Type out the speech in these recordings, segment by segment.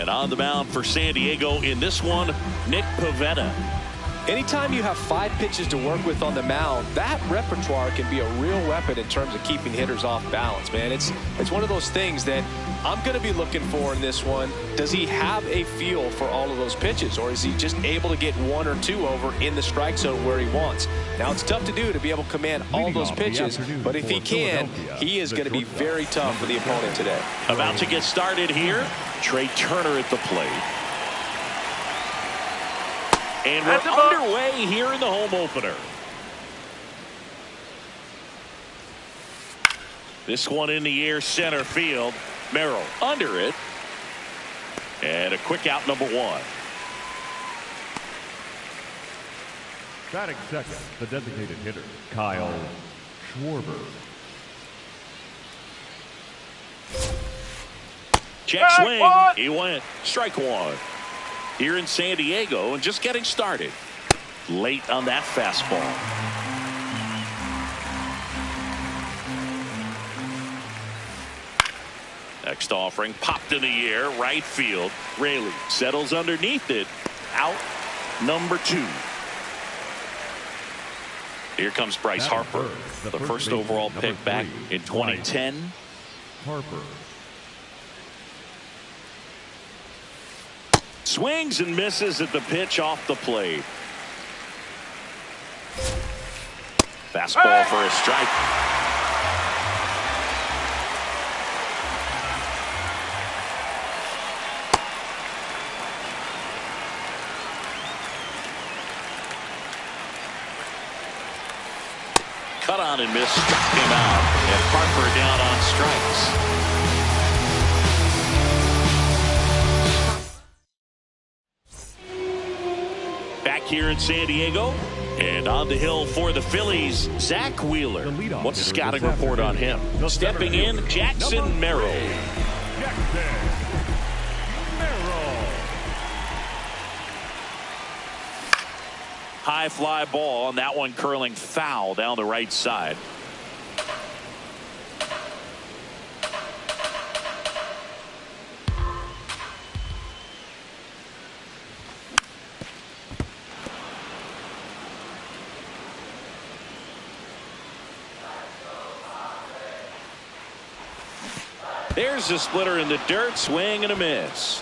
And on the mound for San Diego in this one, Nick Pivetta. Anytime you have 5 pitches to work with on the mound, that repertoire can be a real weapon in terms of keeping hitters off balance, man. It's one of those things that I'm going to be looking for in this one. Does he have a feel for all of those pitches, or is he just able to get 1 or 2 over in the strike zone where he wants? Now, it's tough to do to be able to command all those pitches, but if he can, he is going to be very tough for the opponent today. About to get started here, Trey Turner at the plate. And we're underway here in the home opener. This one in the air, center field. Merrill under it. And a quick out, number 1. Batting second, the designated hitter, Kyle Schwarber. Check swing. He went. Strike 1. Here in San Diego and just getting started. Late on that fastball. Next offering popped in the air, right field. Raley settles underneath it. Out number 2. Here comes Bryce Harper, the first overall pick back in 2010. Harper. Swings and misses at the pitch off the plate. Fastball for a strike. Cut on and miss, struck him out, and Harper down on strikes. Back here in San Diego, and on the hill for the Phillies, Zach Wheeler. What's the scouting report on him? Stepping in, Jackson Merrill. High fly ball, and that one curling foul down the right side. There's the splitter in the dirt, swing and a miss.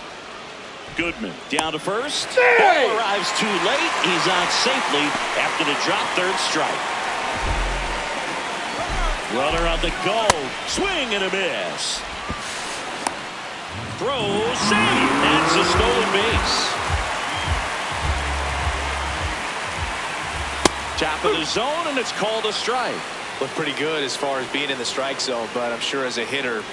Goodman down to first. Ball arrives too late. He's on safely after the drop third strike. Runner on the go. Swing and a miss. Throw, save. That's a stolen base. Top of the zone, and it's called a strike. Looked pretty good as far as being in the strike zone, but I'm sure as a hitter,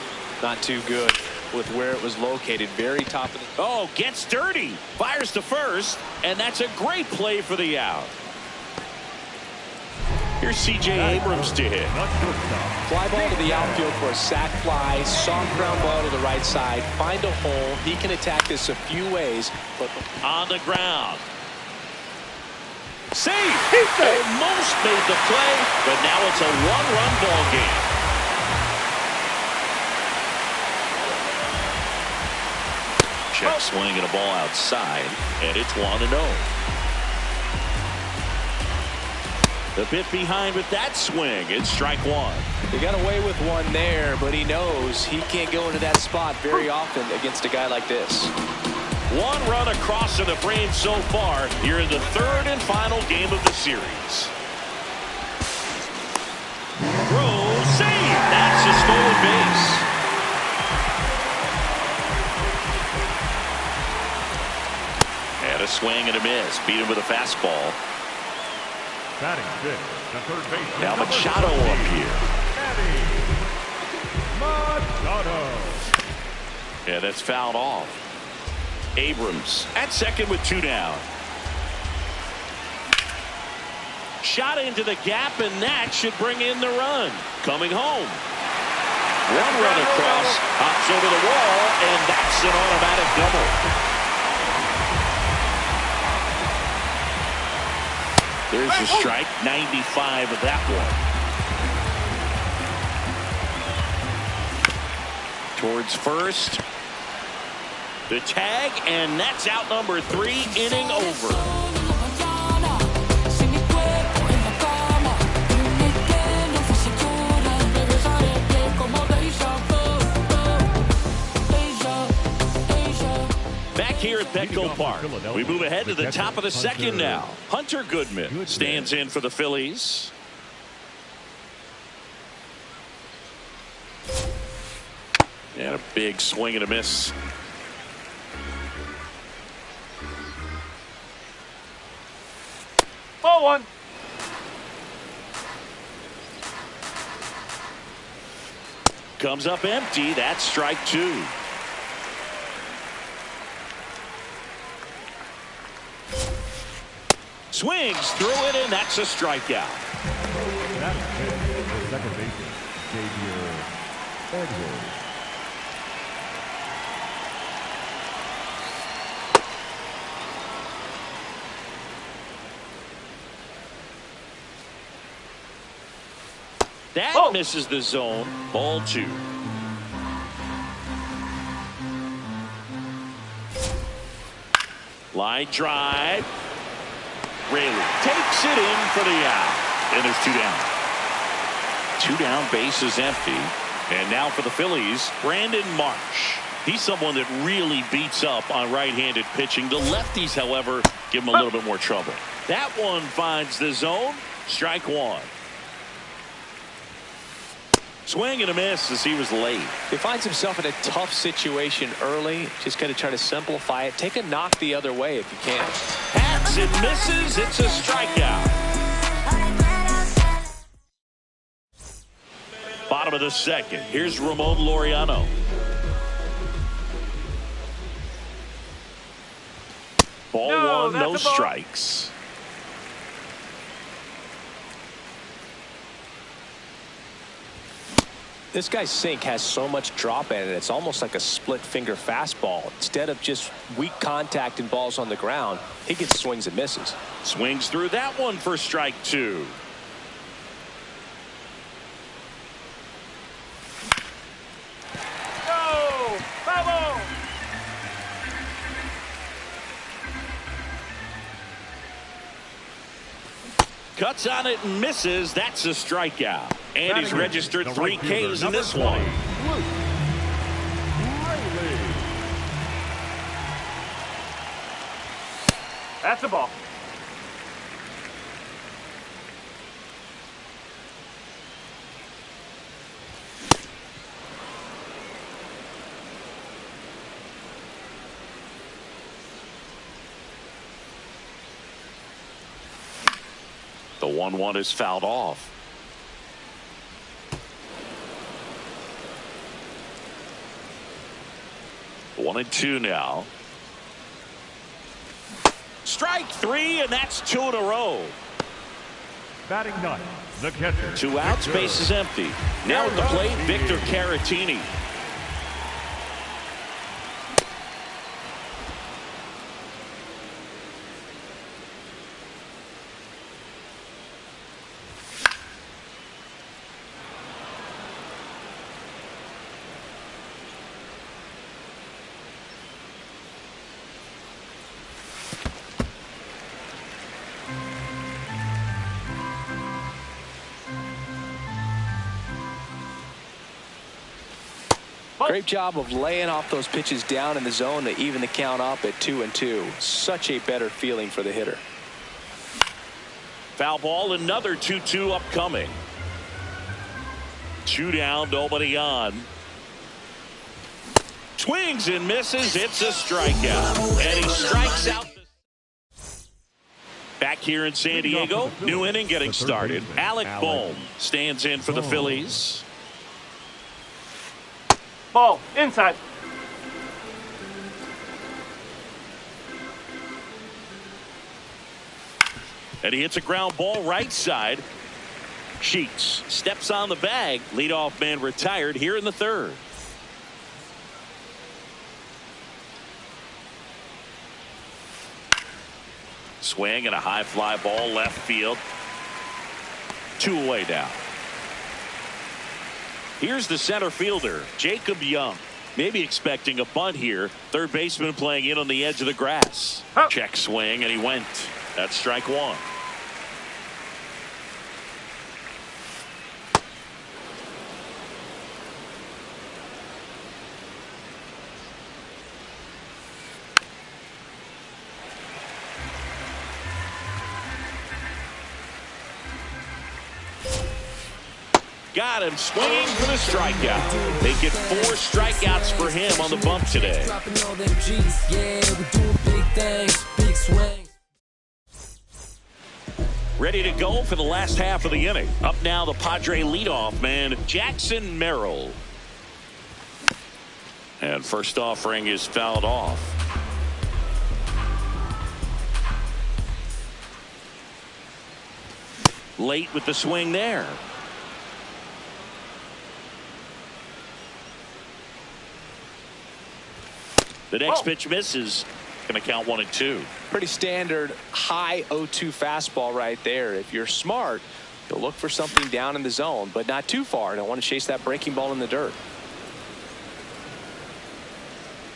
not too good with where it was located. Very top of the... Oh, gets dirty. Fires to first, and that's a great play for the out. Here's C.J. Abrams to hit. Fly ball to the outfield for a sac fly. Soft ground ball to the right side. Find a hole. He can attack this a few ways. But on the ground. Save. Almost made the play, but now it's a 1-run ball game. Check swing and a ball outside, and it's 1-0. The bit behind with that swing. It's strike 1. He got away with one there, but he knows he can't go into that spot very often against a guy like this. 1 run across in the frame so far here in the 3rd and final game of the series. Throw, save. That's a stolen base. And a swing and a miss. Beat him with a fastball. Batting fifth, the third baseman. Now Machado up here. Machado. Yeah, that's fouled off. Abrams at second with 2 down. Shot into the gap, and that should bring in the run. Coming home. 1 run across, hops over the wall, and that's an automatic double. There's a strike, 95 of that one. Towards first. The tag, and that's out number 3, inning over. Back here at Petco Park, we move ahead to the top of the second now. Hunter Goodman stands in for the Phillies. And a big swing and a miss. Ball one. Comes up empty. That's strike 2. Swings through it, and that's a strikeout. That is the second baseman, Xavier Edwards. That misses the zone. Ball 2. Line drive. Raley takes it in for the out. And there's 2 down. 2 down, base is empty. And now for the Phillies, Brandon Marsh. He's someone that really beats up on right-handed pitching. The lefties, however, give him a little bit more trouble. That one finds the zone. Strike 1. Swing and a miss as he was late. He finds himself in a tough situation early. Just got to try to simplify it. Take a knock the other way if you can. Hats and misses. It's a strikeout. Bottom of the second. Here's Ramon Laureano. Ball 1, no strikes. This guy's sink has so much drop in it. It's almost like a split finger fastball. Instead of just weak contact and balls on the ground, he gets swings and misses. Swings through that one for strike 2. Go! Bravo! Cuts on it and misses. That's a strikeout. And he's registered 3 Ks in this one. That's a ball. The 1-1 is fouled off. One and 2 now. Strike 3, and that's 2 in a row. Batting ninth, the catcher. 2 outs, base is empty. Now at the plate, Victor Caratini. Great job of laying off those pitches down in the zone to even the count up at 2-2. Such a better feeling for the hitter. Foul ball, another 2-2 upcoming. 2 down, nobody on. Swings and misses. It's a strikeout. And he strikes out. Back here in San Diego, new inning getting started. Alec Bohm stands in for the Phillies. Ball inside. And he hits a ground ball right side. Sheets steps on the bag. Leadoff man retired here in the 3rd. Swing and a high fly ball left field. 2 away now. Here's the center fielder, Jacob Young. Maybe expecting a bunt here. Third baseman playing in on the edge of the grass. Check swing, and he went. That's strike one. Got him swinging for the strikeout. They get 4 strikeouts for him on the bump today. Ready to go for the last half of the inning. Up now, the Padre leadoff man, Jackson Merrill. And first offering is fouled off. Late with the swing there. The next pitch misses. Going to count 1-2. Pretty standard high 0-2 fastball right there. If you're smart, you'll look for something down in the zone, but not too far. Don't want to chase that breaking ball in the dirt.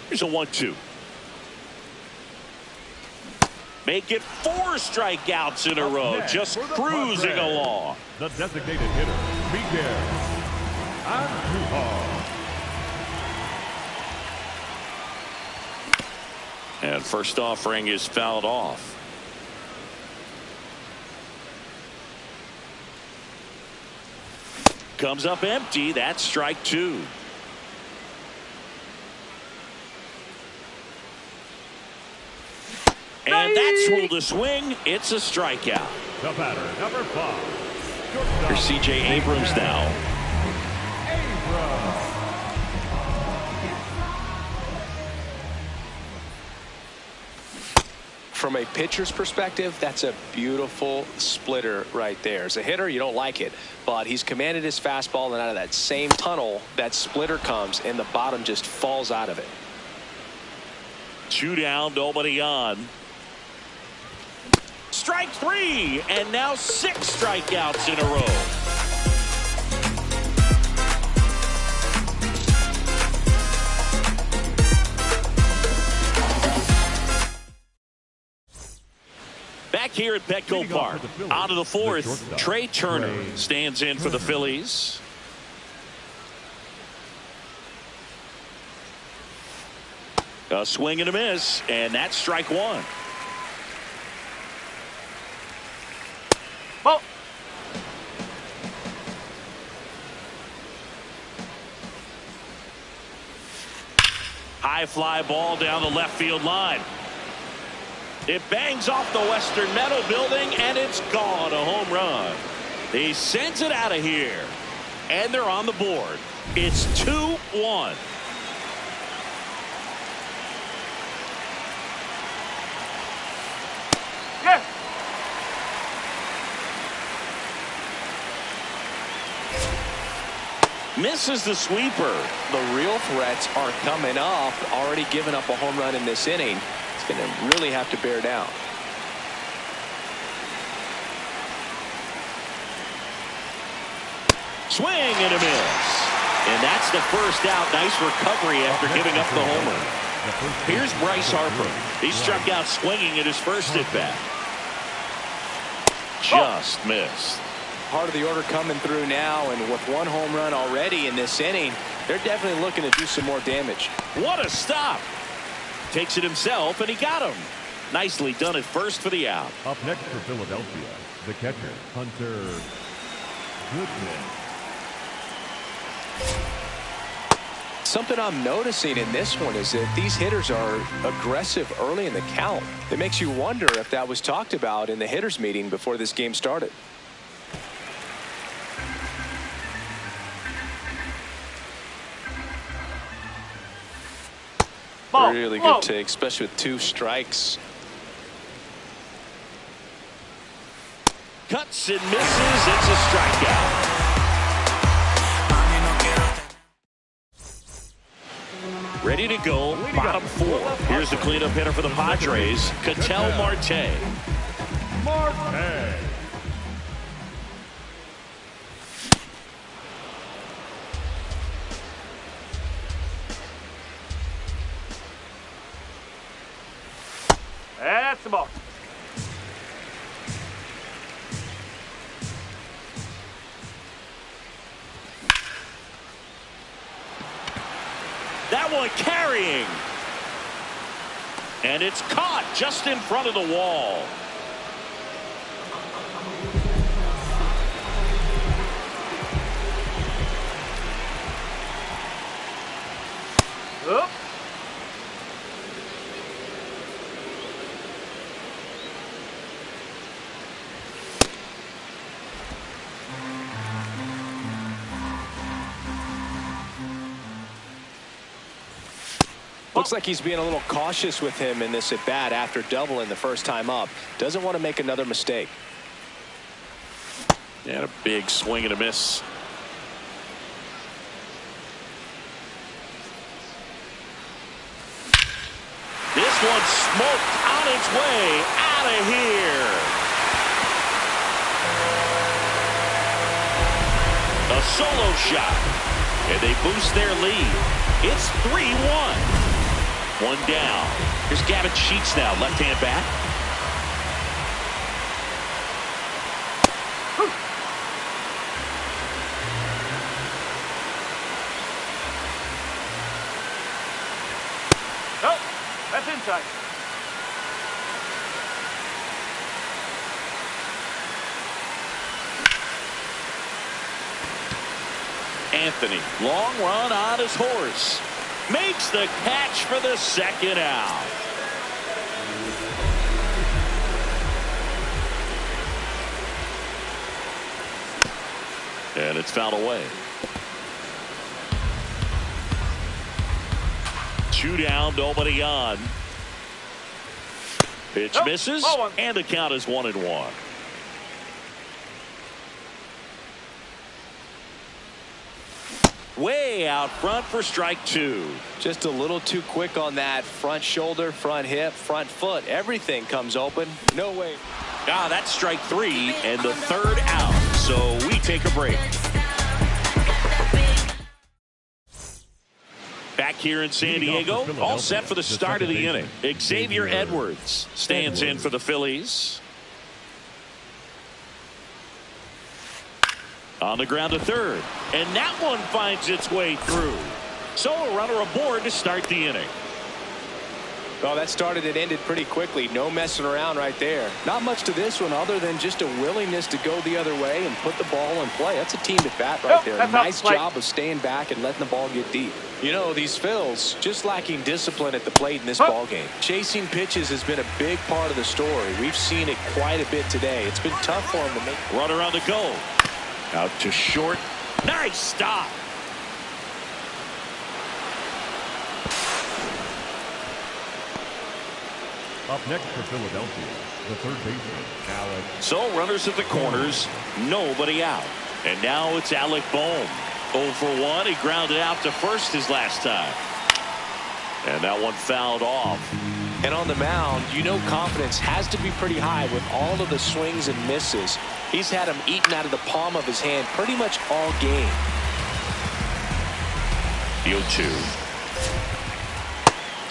Here's a 1-2. Make it 4 strikeouts in a row. Just cruising along. The designated hitter, Miguel Andujar. And first offering is fouled off. Comes up empty. That's strike 2. And that's ruled a swing. It's a strikeout. The batter, number 5. Here's C.J. Abrams now. Abrams. From a pitcher's perspective, that's a beautiful splitter right there. As a hitter, you don't like it, but he's commanded his fastball, and out of that same tunnel, that splitter comes, and the bottom just falls out of it. 2 down, nobody on. Strike 3, and now 6 strikeouts in a row. Back here at Petco Park, out of the 4th, Trey Turner stands in for the Phillies. A swing and a miss, and that's strike 1. Ball. High fly ball down the left field line. It bangs off the Western Metal building, and it's gone. A home run. He sends it out of here, and they're on the board. It's 2-1. Yes. Misses the sweeper. The real threats are coming up. Already given up a home run in this inning. It's going to really have to bear down. Swing and a miss. And that's the first out. Nice recovery after giving up the homer. Here's Bryce Harper. He struck out swinging at his first at bat. Just missed. Part of the order coming through now, and with 1 home run already in this inning, they're definitely looking to do some more damage. What a stop. Takes it himself, and he got him. Nicely done at first for the out. Up next for Philadelphia, the catcher, Hunter Goodman. Something I'm noticing in this one is that these hitters are aggressive early in the count. It makes you wonder if that was talked about in the hitters meeting before this game started. Ball. Really Ball. good take, especially with 2 strikes. Cuts and misses. It's a strikeout. Ready to go. Bottom 4. Here's the cleanup hitter for the Padres, Ketel Marte. Marte. That's the ball. That one carrying. And it's caught just in front of the wall. Up. Looks like he's being a little cautious with him in this at bat after doubling the first time up. Doesn't want to make another mistake. And a big swing and a miss. This one smoked on its way out of here. A solo shot. And they boost their lead. It's 3-1. One down. Here's Gavin Sheets now, left-hand bat. Nope. That's inside. Anthony, long run on his horse. Makes the catch for the second out. And it's fouled away. 2 down, nobody on. Pitch misses, and the count is 1-1. Way out front for strike 2. Just a little too quick on that front shoulder, front hip, front foot. Everything comes open. No way. Ah, that's strike 3 and the third out. So we take a break. Back here in San Diego, all set for the start of the inning. Xavier Edwards stands in for the Phillies. On the ground to third, and that one finds its way through. So a runner aboard to start the inning. Well, that started and ended pretty quickly. No messing around right there. Not much to this one other than just a willingness to go the other way and put the ball in play. That's a team at bat right there. Nice job of staying back and letting the ball get deep. You know, these Phils just lacking discipline at the plate in this ball game. Chasing pitches has been a big part of the story. We've seen it quite a bit today. It's been tough for them to make. Runner on the go. Out to short. Nice stop. Up next for Philadelphia, the third baseman, Alec. So runners at the corners, nobody out. And now it's Alec Bohm. 0 for 1. He grounded out to first his last time. And that one fouled off. And on the mound, you know confidence has to be pretty high with all of the swings and misses. He's had them eaten out of the palm of his hand pretty much all game. 0-2.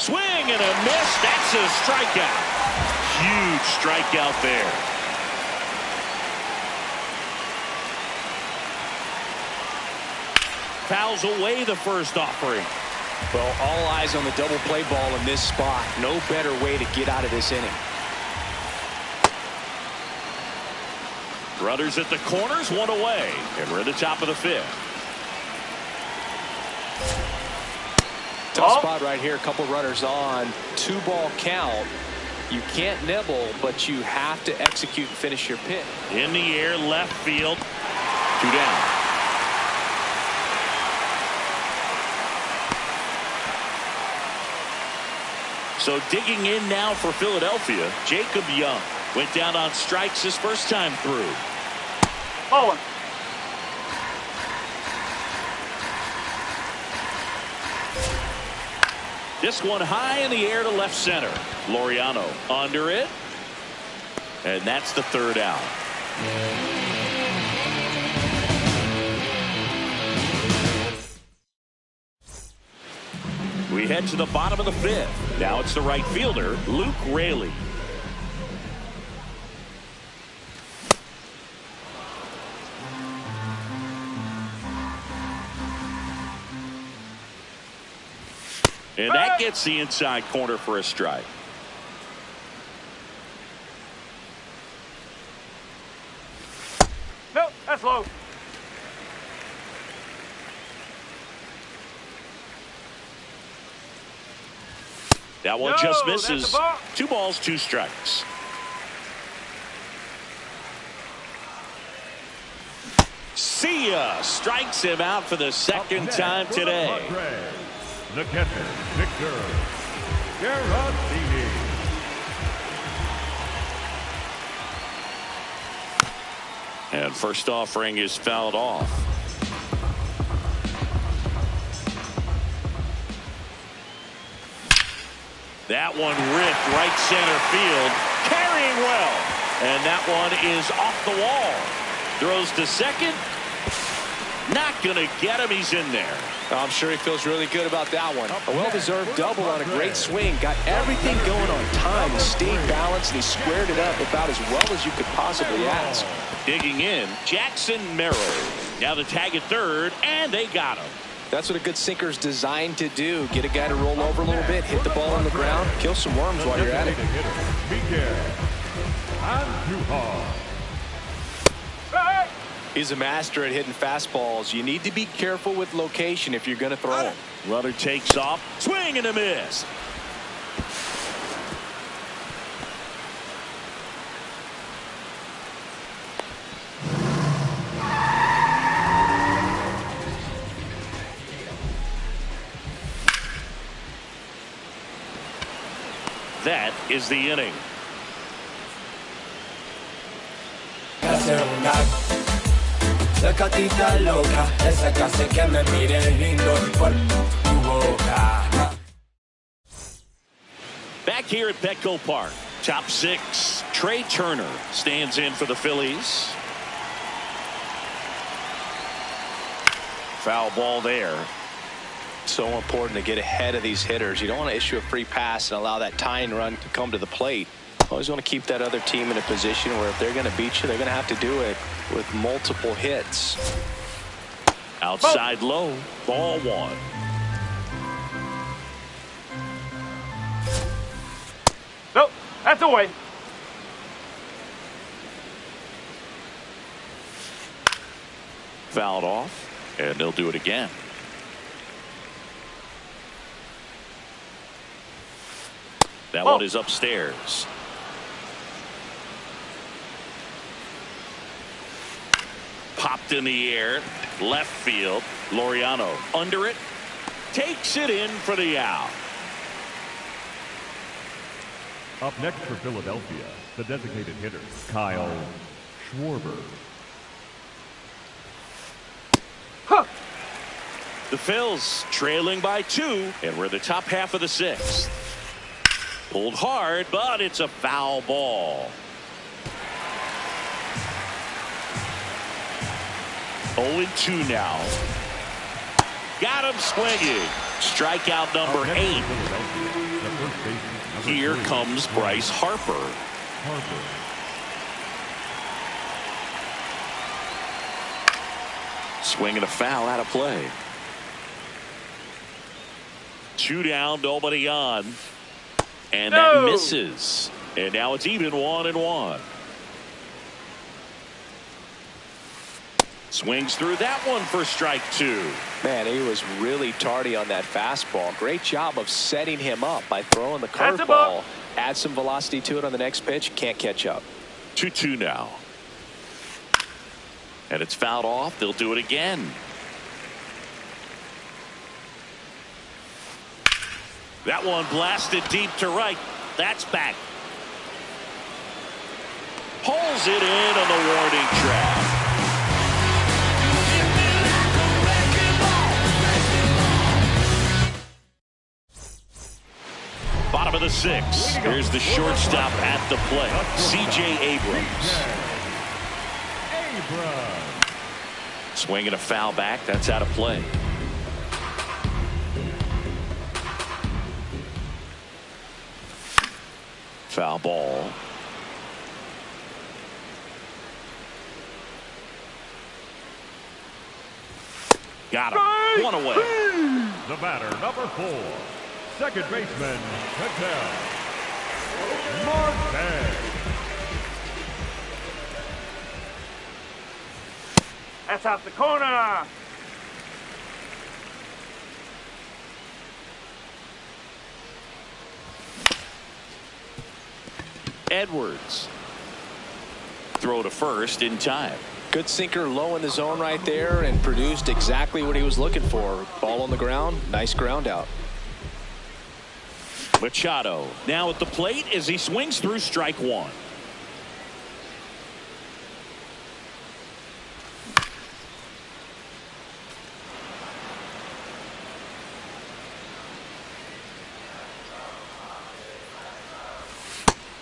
Swing and a miss. That's a strikeout. Huge strikeout there. Fouls away the first offering. Well, all eyes on the double play ball in this spot. No better way to get out of this inning. Runners at the corners, one away. And we're at the top of the 5th. Tough spot right here. A couple runners on. 2-ball count. You can't nibble, but you have to execute and finish your pitch. In the air, left field. 2 down. So digging in now for Philadelphia, Jacob Young went down on strikes his first time through. Ball 1. This one high in the air to left center. Laureano under it. And that's the third out. We head to the bottom of the 5th. Now it's the right fielder, Luke Raley. And that gets the inside corner for a strike. Nope, that's low. That one just misses. 2 balls, 2 strikes. See ya. Strikes him out for the second time today. The catcher, Victor Garantini. And first offering is fouled off. That one ripped right center field. Carrying well. And that one is off the wall. Throws to second. Not going to get him. He's in there. I'm sure he feels really good about that one. A well-deserved double on a great swing. Got everything going on time. He stayed balanced and he squared it up about as well as you could possibly ask. Digging in, Jackson Merrill. Now the tag at third, and they got him. That's what a good sinker's designed to do. Get a guy to roll over a little bit, hit the ball on the ground, kill some worms while you're at it. He's a master at hitting fastballs. You need to be careful with location if you're going to throw him. Runner takes off, swing and a miss. That is the inning. La gatita loca, esa que hace que me mire lindo por tu boca. Back here at Petco Park, top 6, Trey Turner stands in for the Phillies. Foul ball there. So important to get ahead of these hitters. You don't want to issue a free pass and allow that tying run to come to the plate. Always want to keep that other team in a position where if they're going to beat you, they're going to have to do it with multiple hits. Outside low, ball 1. Nope, that's away. Fouled off, and they'll do it again. That one is upstairs. Popped in the air, left field. Laureano under it, takes it in for the out. Up next for Philadelphia, the designated hitter, Kyle Schwarber. The Phils trailing by 2, and we're the top half of the 6th. Pulled hard, but it's a foul ball. 0-2 now. Got him swinging. Strikeout number 8. Here comes Bryce Harper. Swinging a foul out of play. 2 down, nobody on. And that misses. And now it's even 1-1. Swings through that one for strike 2. Man, he was really tardy on that fastball. Great job of setting him up by throwing the curveball. Add some velocity to it on the next pitch. Can't catch up. 2-2 now. And it's fouled off. They'll do it again. That one blasted deep to right. That's back. Pulls it in on the warning track. Bottom of the 6th. Here's the shortstop at the plate, C.J. Abrams. Swinging a foul back. That's out of play. Foul ball. Got him. One away. The batter, number 4, second baseman, Ketel Marte. That's out the corner. Edwards. Throw to first in time. Good sinker low in the zone right there and produced exactly what he was looking for. Ball on the ground. Nice ground out. Machado now at the plate as he swings through strike one.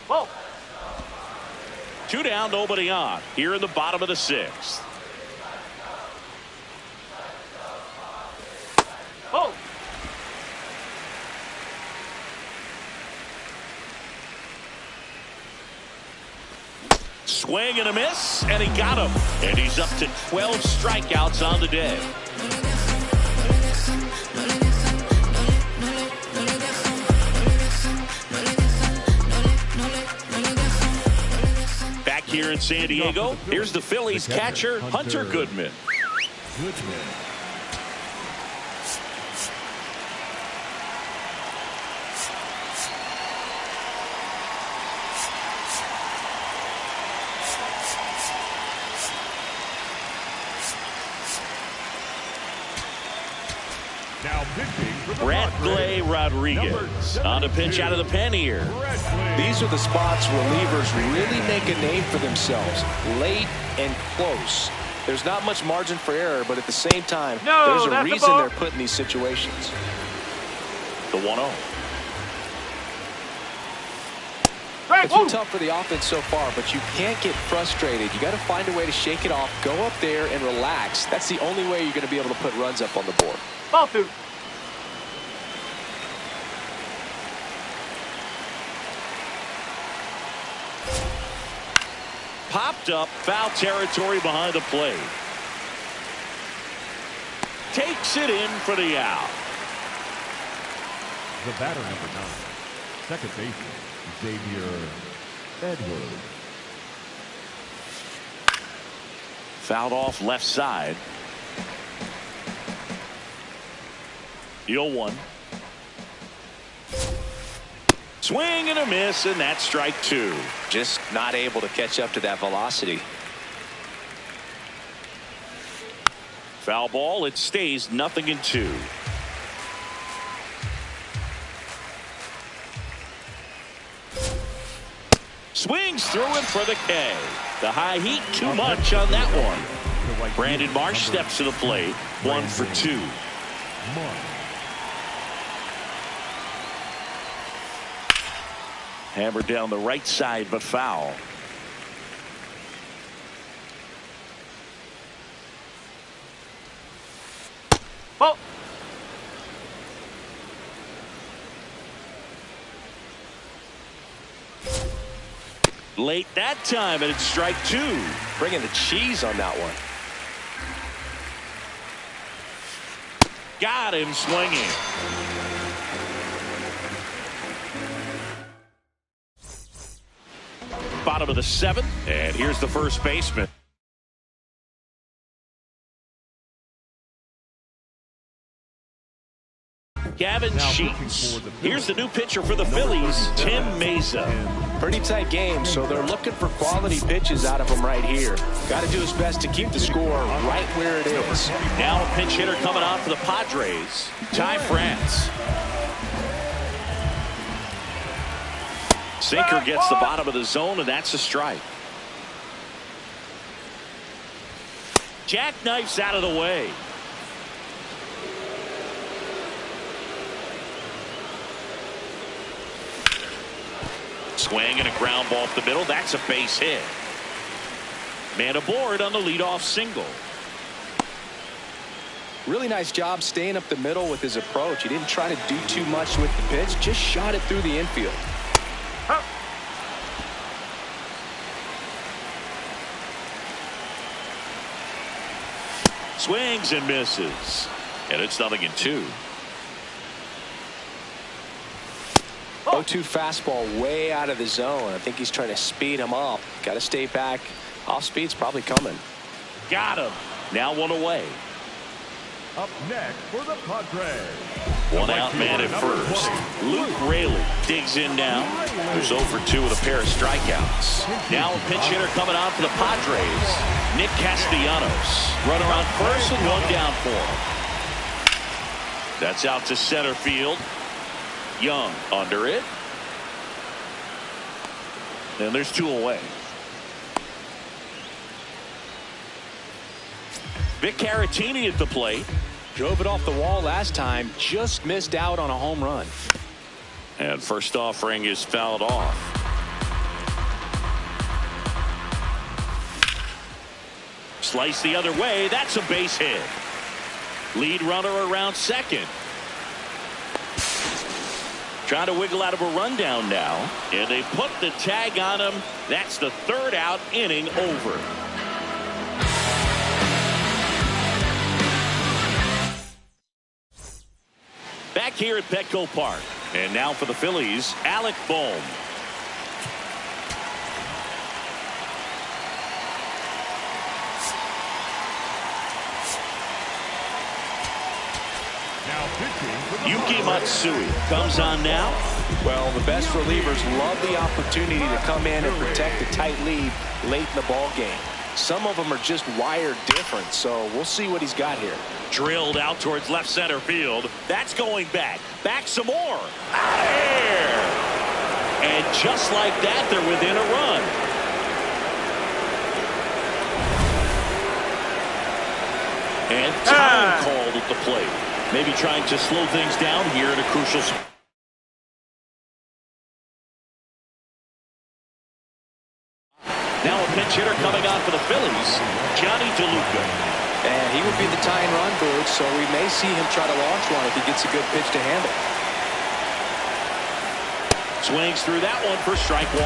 Whoa. 2 down, nobody on here in the bottom of the 6th. Oh. Swing and a miss, and he got him. And he's up to 12 strikeouts on the day. Back here in San Diego, here's the Phillies catcher, Hunter Goodman. Now pitching for the Bradley Rodriguez on a pitch out of the pen here. These are the spots relievers really make a name for themselves. Late and close. There's not much margin for error, but at the same time, there's a reason they're put in these situations. The 1-0. It's been tough for the offense so far, but you can't get frustrated. You got to find a way to shake it off, go up there and relax. That's the only way you're going to be able to put runs up on the board. Ball two. Popped up, foul territory behind the plate. Takes it in for the out. The batter, number 9, second baseman, Xavier Edwards. Fouled off left side. The 0-1. Swing and a miss, and that's strike 2. Just not able to catch up to that velocity. Foul ball. It stays 0-2. Swings through him for the K. The high heat too much on that one. Brandon Marsh steps to the plate. 1 for 2. Hammered down the right side, but foul. Oh. Late that time, and it's strike 2. Bringing the cheese on that one. Got him swinging. Bottom of the 7th, and here's the first baseman. Gavin Sheets. Here's the new pitcher for the Phillies, Tim Mesa. Pretty tight game, so they're looking for quality pitches out of him right here. Got to do his best to keep the score right where it is. Now a pinch hitter coming on for the Padres, Ty France. Sinker gets the bottom of the zone, and that's a strike. Jackknifes out of the way. Swing and a ground ball up the middle. That's a base hit. Man aboard on the leadoff single. Really nice job staying up the middle with his approach. He didn't try to do too much with the pitch. Just shot it through the infield. Swings and misses. And it's 0-2. 0-2 fastball way out of the zone. I think he's trying to speed him up. Got to stay back. Off speed's probably coming. Got him. Now one away. Up next for the Padres. One out man at first. Luke Raley digs in now. There's 0 for 2 with a pair of strikeouts. Now a pinch hitter coming on for the Padres. Nick Castellanos. Runner on first and one down for him. That's out to center field. Young under it. And there's 2 away. Vic Caratini at the plate. Drove it off the wall last time. Just missed out on a home run. And first offering is fouled off. Slice the other way. That's a base hit. Lead runner around second. Trying to wiggle out of a rundown now. And they put the tag on him. That's the 3rd out, inning over. Back here at Petco Park. And now for the Phillies, Alec Bohm. Yuki Matsui comes on now. Well, the best relievers love the opportunity to come in and protect a tight lead late in the ball game. Some of them are just wired different, so we'll see what he's got here. Drilled out towards left center field. That's going back. Back some more. Out of here. And just like that, they're within a run. And time called at the plate. Maybe trying to slow things down here in a crucial spot. Now a pinch hitter coming on for the Phillies, Johnny DeLuca. And he would be the tying run, Boog, so we may see him try to launch one if he gets a good pitch to handle. Swings through that one for strike 1.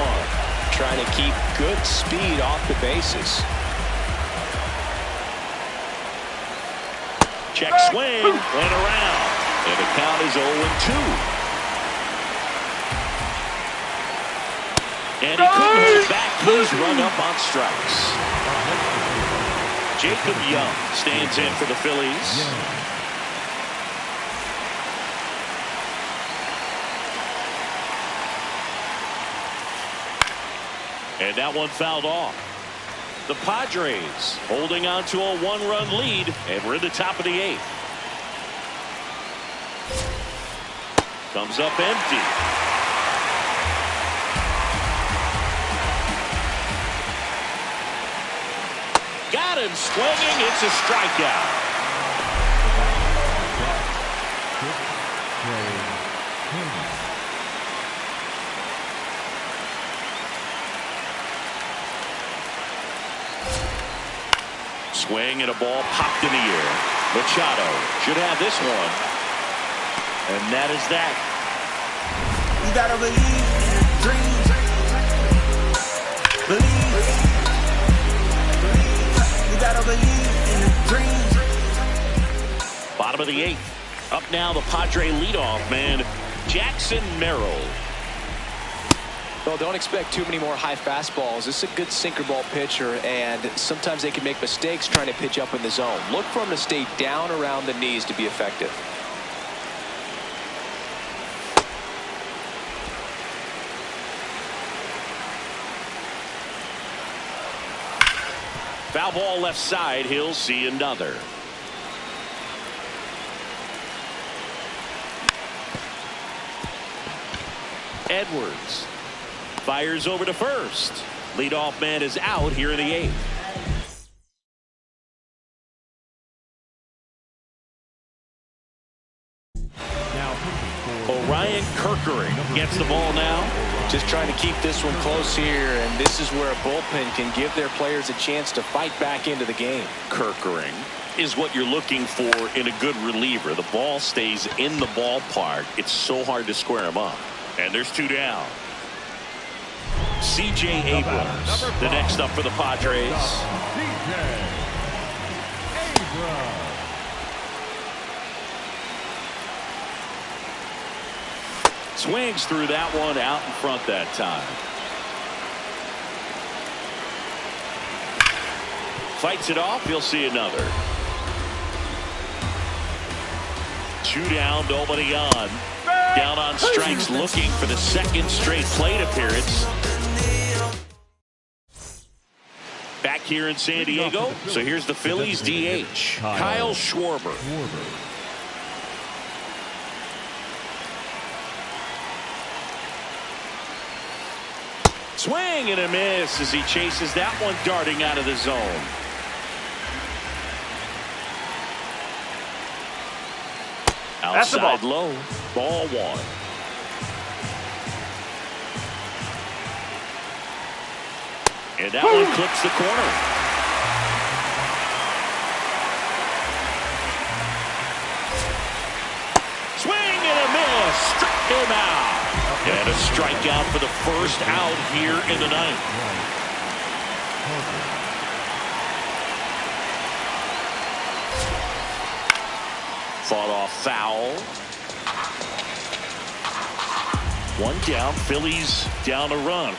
Trying to keep good speed off the bases. Check swing, went around. And the count is 0-2. And he couldn't hold back. He's run up on strikes. Jacob Young stands in for the Phillies. And that one fouled off. The Padres holding on to a 1-run lead, and we're in the top of the 8th. Comes up empty. Got him swinging. It's a strikeout. Swing and a ball popped in the air. Machado should have this one. And that is that. You gotta believe in the dream. Believe. You gotta believe in the dream. Bottom of the 8th. Up now the Padre leadoff man, Jackson Merrill. Well, don't expect too many more high fastballs. This is a good sinker ball pitcher, and sometimes they can make mistakes trying to pitch up in the zone. Look for him to stay down around the knees to be effective. Foul ball left side. He'll see another. Edwards fires over to first. Leadoff man is out here in the 8th. Orion Kerkering gets the ball now. Just trying to keep this one close here, and this is where a bullpen can give their players a chance to fight back into the game. Kerkering is what you're looking for in a good reliever. The ball stays in the ballpark. It's so hard to square him up. And there's 2 down. C.J. Abrams, the next up for the Padres. C.J. Abrams. Swings through that one out in front that time. Fights it off. He'll see another. 2 down, nobody on. Down on strikes, looking for the second straight plate appearance. Back here in San Diego. So here's the Phillies DH, Kyle Schwarber. Swing and a miss as he chases that one darting out of the zone. Outside low, ball 1. And that one clips the corner. Swing and a miss. Struck him out. And a strikeout for the first out here in the ninth. Fought off foul. 1 down. Phillies down a run.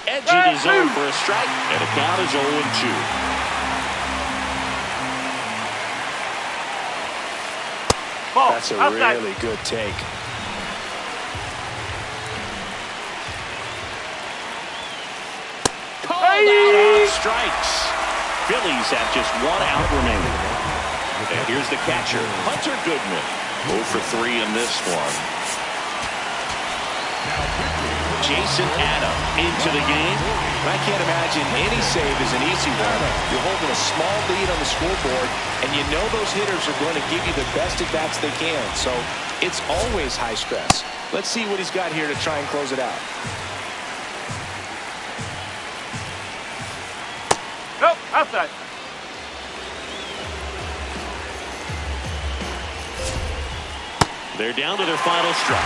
Edge of the zone for a strike. And the count is 0-2. That's a really good take. Called out on strikes. Phillies have just 1 out remaining. And here's the catcher, Hunter Goodman. 0 for 3 in this one. Jason Adam into the game. I can't imagine any save is an easy one. You're holding a small lead on the scoreboard, and you know those hitters are going to give you the best at-bats they can. So it's always high stress. Let's see what he's got here to try and close it out. Nope, outside. They're down to their final strike.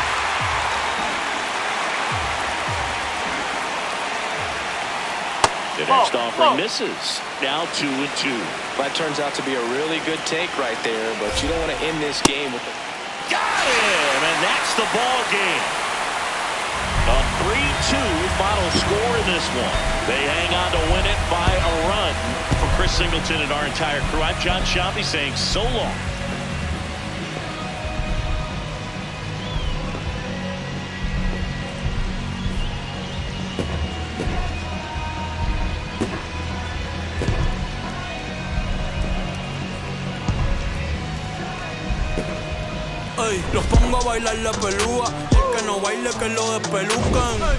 The next offering misses. Now 2-2. That turns out to be a really good take right there, but you don't want to end this game with it. Got him, and that's the ball game. A 3-2 final score in this one. They hang on to win it by a run. For Chris Singleton and our entire crew, I'm John Sciambi saying so long. Los pongo a bailar la pelúa. El que no baile que lo despelucan.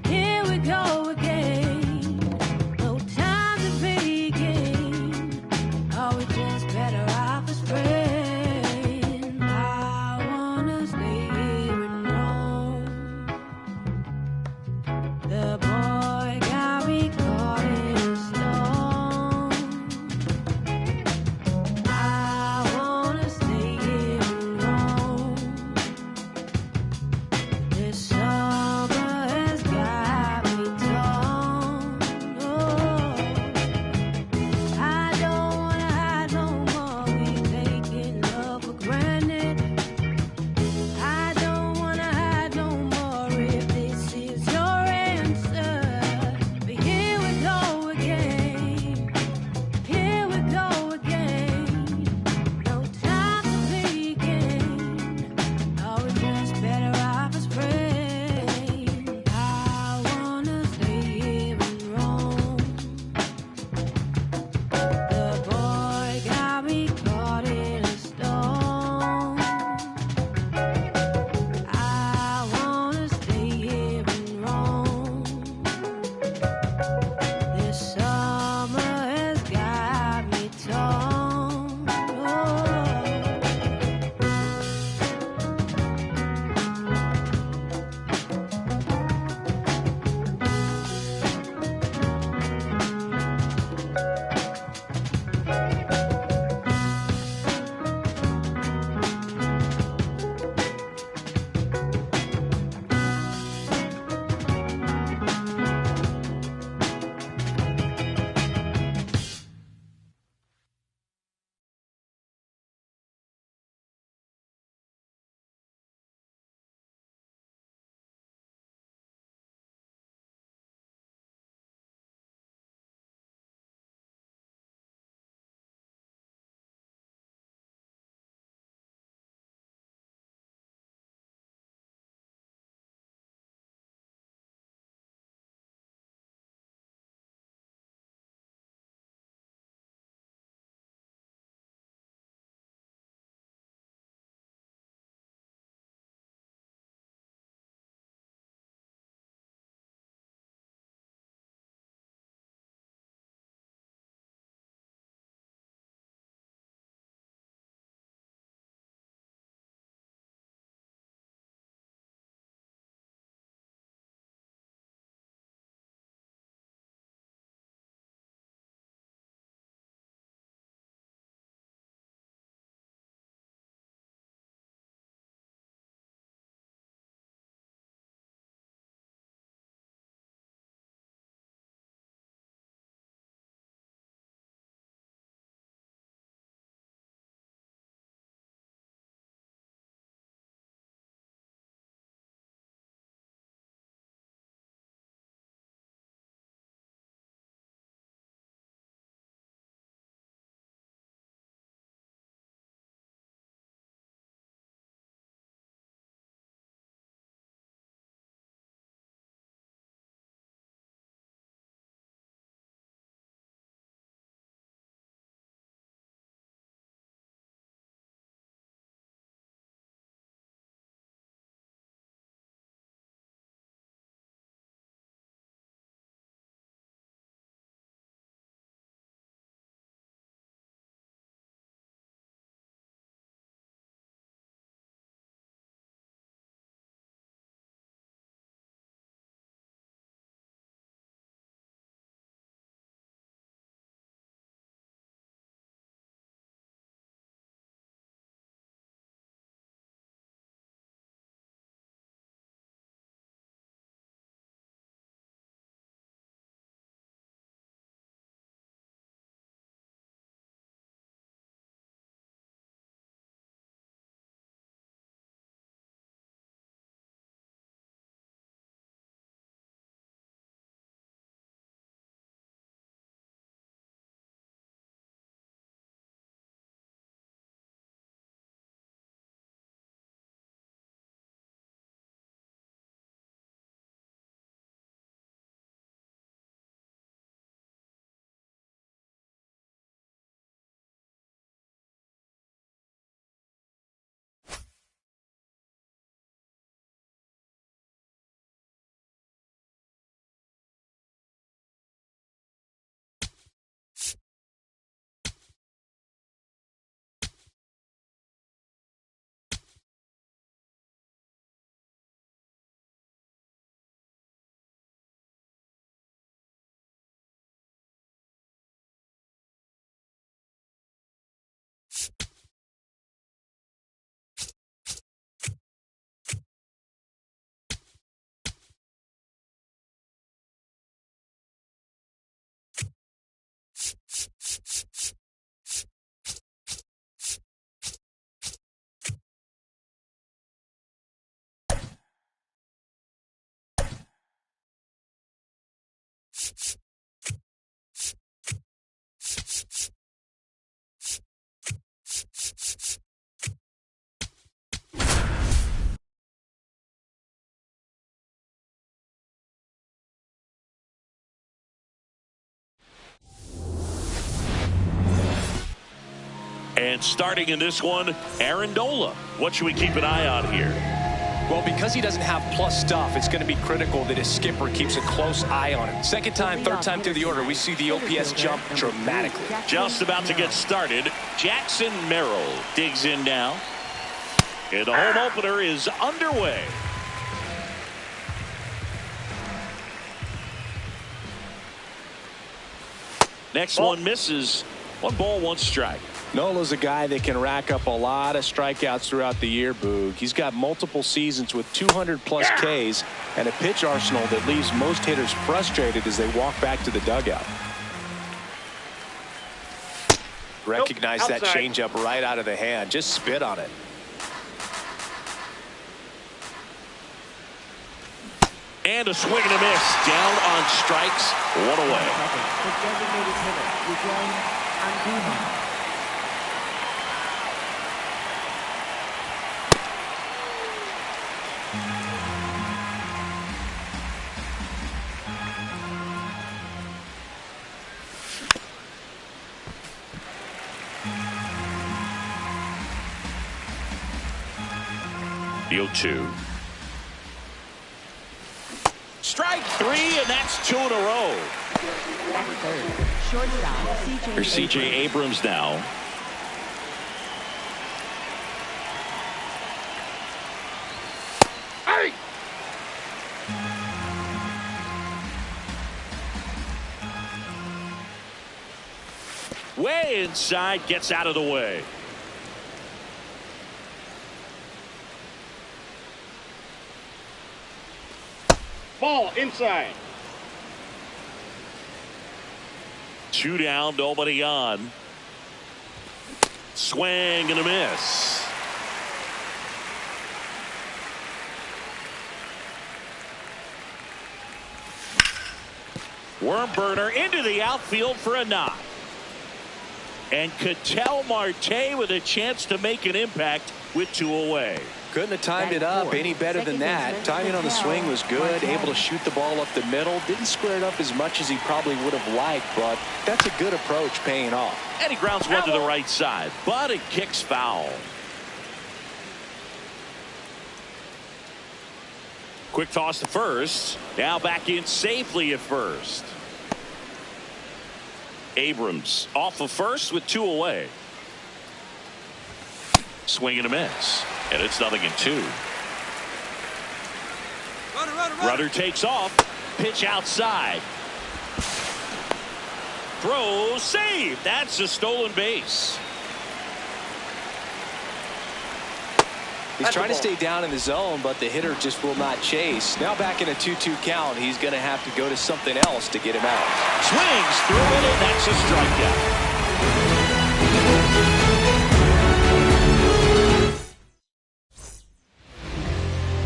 Here we go again. wanna stay here and roam. The boy got me caught in stone. I wanna stay here and roam. This summer has got me torn. Oh, I don't wanna hide no more. We taking love for granted. I And starting in this one, Aaron Nola. What should we keep an eye on here? Well, because he doesn't have plus stuff, it's going to be critical that his skipper keeps a close eye on him. Second time, third time through the order, we see the OPS jump dramatically. Just about to get started. Jackson Merrill digs in now. And the home opener is underway. Next one misses. 1 ball, 1 strike. Nola's a guy that can rack up a lot of strikeouts throughout the year, Boog. He's got multiple seasons with 200-plus Ks and a pitch arsenal that leaves most hitters frustrated as they walk back to the dugout. Recognize that changeup right out of the hand. Just spit on it. And a swing and a miss. Down on strikes. 1 away. The designated hitter, Miguel Andujar. The 0-2. Strike 3, and that's 2 in a row. At third, shortstop Here's C.J. Abrams now. Hey! Way inside, gets out of the way. Ball inside. 2 down, nobody on. Swing and a miss. Worm burner into the outfield for a knock. And Ketel Marte with a chance to make an impact with 2 away. Couldn't have timed it up any better than that. Timing on the swing was good. Able to shoot the ball up the middle. Didn't square it up as much as he probably would have liked, but that's a good approach paying off. And he grounds one to the right side, but it kicks foul. Quick toss to first. Now back in safely at first. Abrams off of first with 2 away. Swing and a miss. And it's 0-2. Rudder takes off. Pitch outside. Throw, save. That's a stolen base. He's trying to stay down in the zone, but the hitter just will not chase. Now back in a 2-2 count, he's going to have to go to something else to get him out. Swings through it, and that's a strikeout.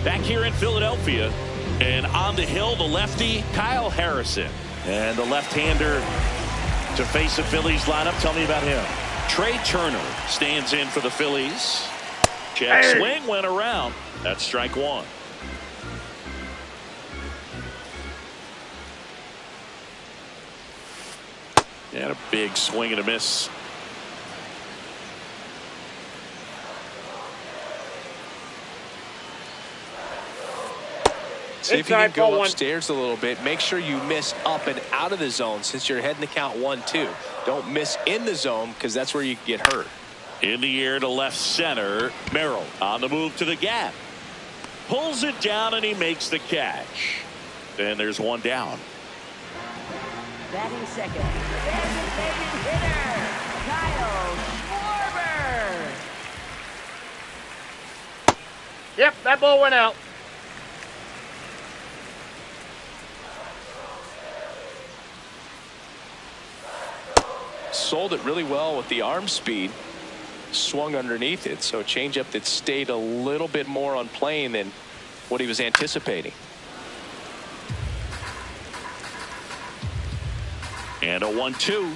Back here in Philadelphia, and on the hill, the lefty, Kyle Harrison. And the left-hander to face the Phillies lineup. Tell me about him. Trey Turner stands in for the Phillies. Check swing went around. That's strike 1. And a big swing and a miss. See if you can go upstairs a little bit. Make sure you miss up and out of the zone since you're heading to count 1-2. Don't miss in the zone because that's where you can get hurt. In the air to left center. Merrill on the move to the gap. Pulls it down and he makes the catch. And there's 1 down. batting second, designated hitter, Kyle Schwarber. Yep, that ball went out. Sold it really well with the arm speed. Swung underneath it, so a changeup that stayed a little bit more on plane than what he was anticipating. And a 1-2.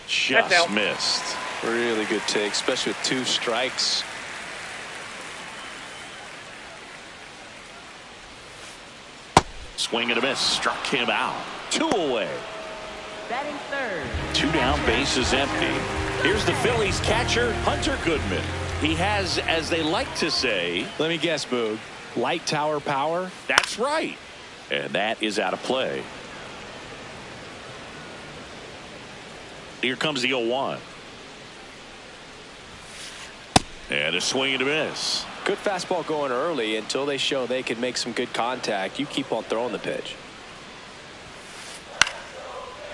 Just missed. Really good take, especially with 2 strikes. Swing and a miss. Struck him out. 2 away. Batting third. 2 down, bases empty. Here's the Phillies catcher, Hunter Goodman. He has, as they like to say, Let me guess, Boog. Light tower power? that's right. And that is out of play. Here comes the 0-1. And a swing and a miss. Good fastball going early until they show they can make some good contact. You keep on throwing the pitch.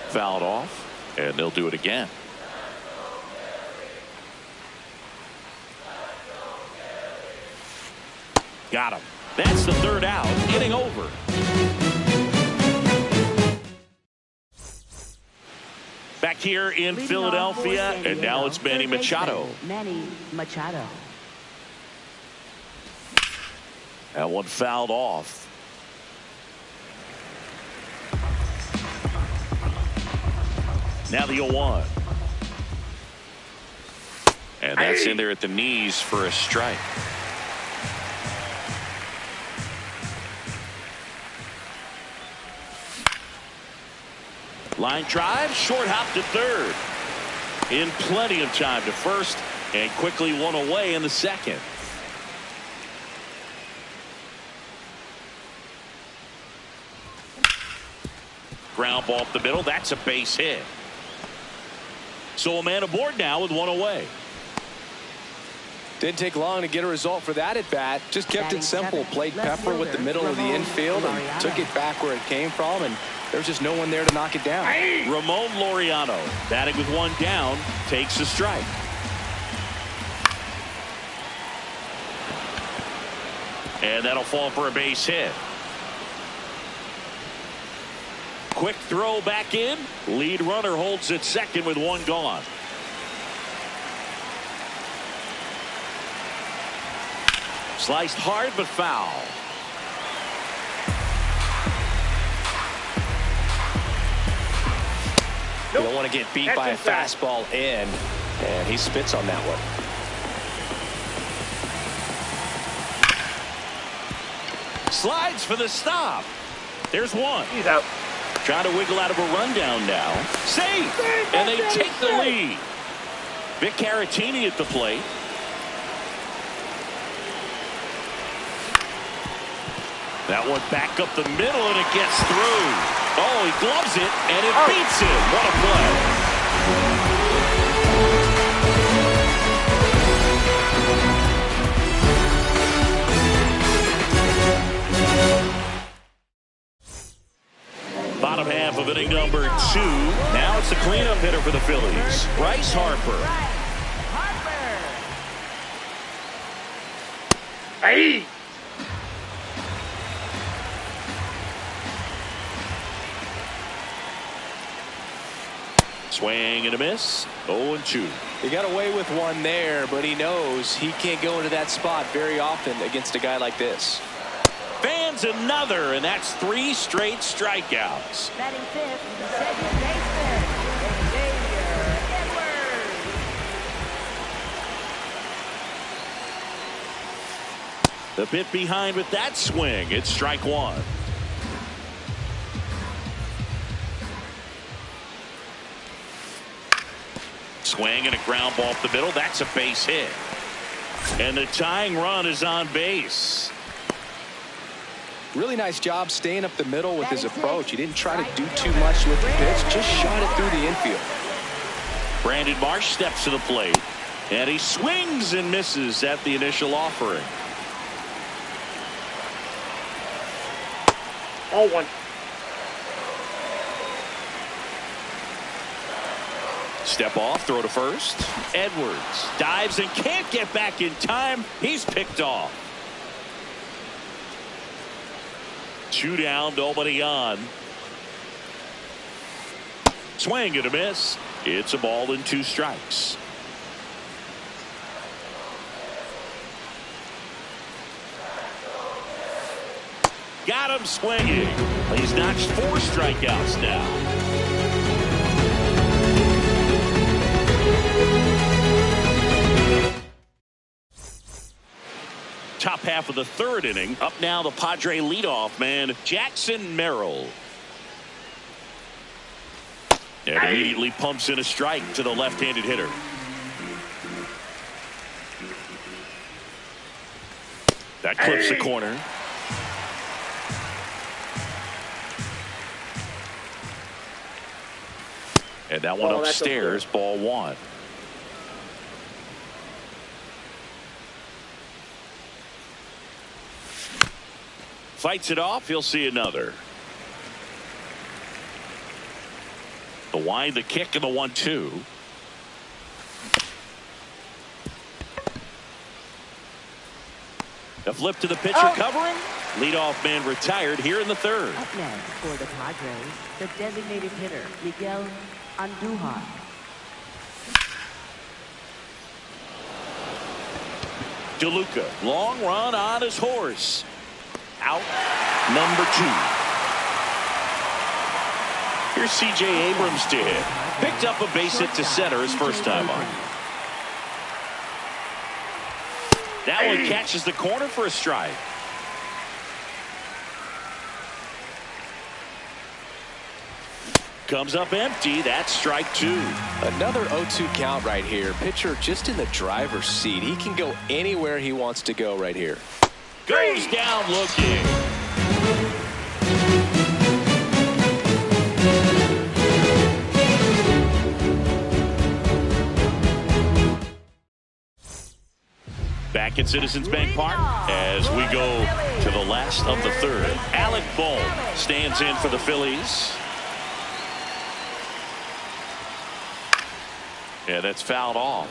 Fouled off, and they'll do it again. Got him. That's the 3rd out. Inning over. Back here in Leading Philadelphia, off for San and now Diego, it's Manny third baseman, Machado. Manny Machado. That one fouled off. Now the 0-1. And that's in there at the knees for a strike. Line drive, short hop to third. In plenty of time to first, and quickly one away in the second. Ground ball up the middle. That's a base hit. So a man aboard now with one away. Didn't take long to get a result for that at bat. Just kept Batting it simple. seventh, Played left Pepper with the fielder, middle of the Ramon infield and Laureano. took it back where it came from. And there's just no one there to knock it down. Ramon Laureano batting with one down takes a strike. And that'll fall for a base hit. Quick throw back in. Lead runner holds at second with one gone. Sliced hard but foul. You don't want to get beat That's by a inside. fastball in, and he spits on that one. Slides for the stop. There's one. He's out. Trying to wiggle out of a rundown now. Safe! And they take the lead. Vic Caratini at the plate. That one back up the middle, and it gets through. Oh, he gloves it, and it beats him. What a play. Bottom half of inning number 2. Now it's the cleanup hitter for the Phillies, Bryce Harper. Hey! Swing and a miss. 0-2. He got away with one there, but he knows he can't go into that spot very often against a guy like this. Fans another, and that's 3 straight strikeouts. Batting fifth, second baseman, Xavier Edwards. The bit behind with that swing. It's strike 1. Swing and a ground ball up the middle. That's a base hit. And the tying run is on base. Really nice job staying up the middle with his approach. He didn't try to do too much with the pitch, just shot it through the infield. Brandon Marsh steps to the plate, and he swings and misses at the initial offering. 0-1. Step off, throw to first. Edwards dives and can't get back in time. He's picked off. 2 down, nobody on. Swing and a miss. It's a ball and 2 strikes. Got him swinging. He's notched 4 strikeouts now. Top half of the third inning. Up now, the Padre leadoff man, Jackson Merrill. And immediately pumps in a strike to the left-handed hitter. That clips the corner. And that one upstairs, ball one. Fights it off. He'll see another. The wind, the kick, and the 1-2. A flip to the pitcher covering. Leadoff man retired here in the third. Up next for the Padres, the designated hitter, Miguel Andujar. DeLuca, long run on his horse. Out number 2. Here's C.J. Abrams to hit. Picked up a base hit to center his first time on. That one catches the corner for a strike. Comes up empty. That's strike 2. Another 0-2 count right here. Pitcher just in the driver's seat. He can go anywhere he wants to go right here. Goes down looking. Back at Citizens Bank Park as we go to the last of the third. Alec Bohm stands in for the Phillies. Yeah, that's fouled off.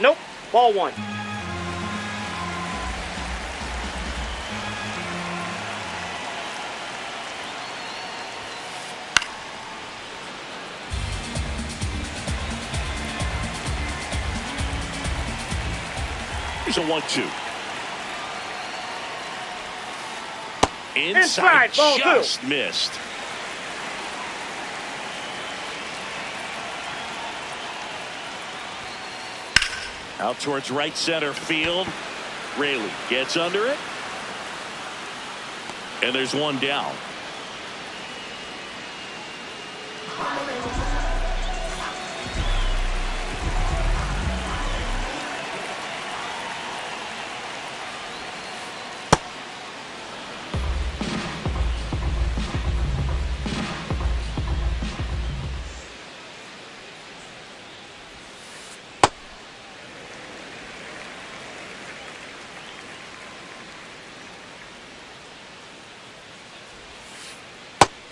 Nope. Ball one. Here's a 1-2. Inside, ball just 2. Missed. Out towards right center field. Raley gets under it. And there's one down.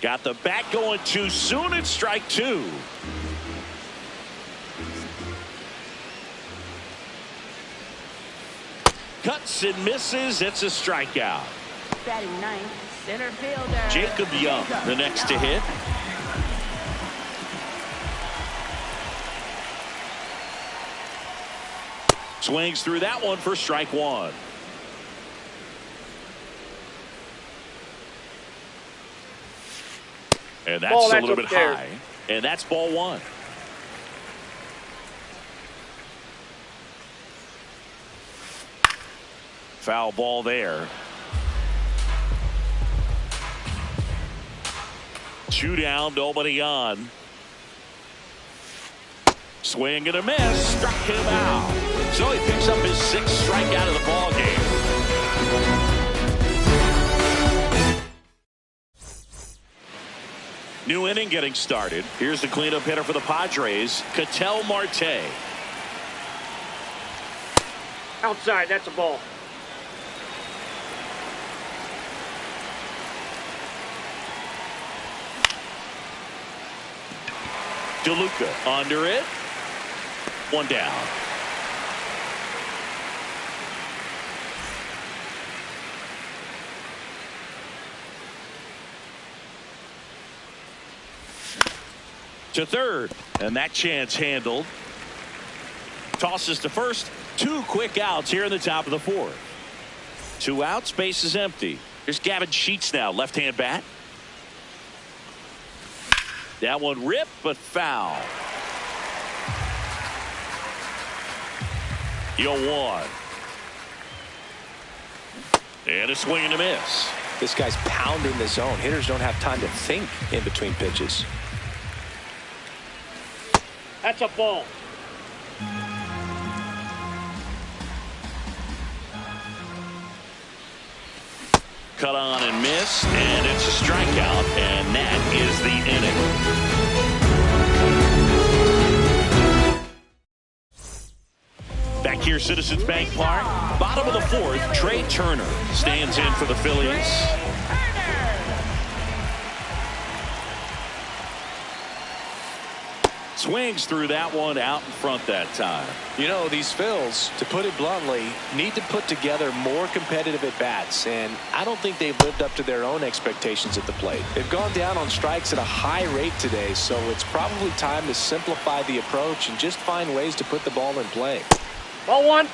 Got the bat going too soon. It's strike 2. Cuts and misses. It's a strikeout. Batting ninth, center fielder Jacob Young, the next to hit. Swings through that one for strike 1. And that's a little bit high. And that's ball 1. Foul ball there. 2 down, nobody on. Swing and a miss. Struck him out. So he picks up his 6th strikeout of the ball game. New inning getting started. Here's the cleanup hitter for the Padres, Ketel Marte. Outside, that's a ball. DeLuca under it. 1 down. To third, and that chance handled. Tosses to first. 2 quick outs here in the top of the 4th. 2 outs, base is empty. Here's Gavin Sheets now, left-hand bat. That one ripped, but foul. 0-1. And a swing and a miss. This guy's pounding the zone. Hitters don't have time to think in between pitches. That's a ball. Cut on and missed, and it's a strikeout, and that is the inning. Back here, Citizens Bank Park, bottom of the fourth, Trey Turner stands in for the Phillies. Swings through that one out in front that time. You know, these Phils, to put it bluntly, need to put together more competitive at-bats, and I don't think they've lived up to their own expectations at the plate. They've gone down on strikes at a high rate today, so it's probably time to simplify the approach and just find ways to put the ball in play. Ball one.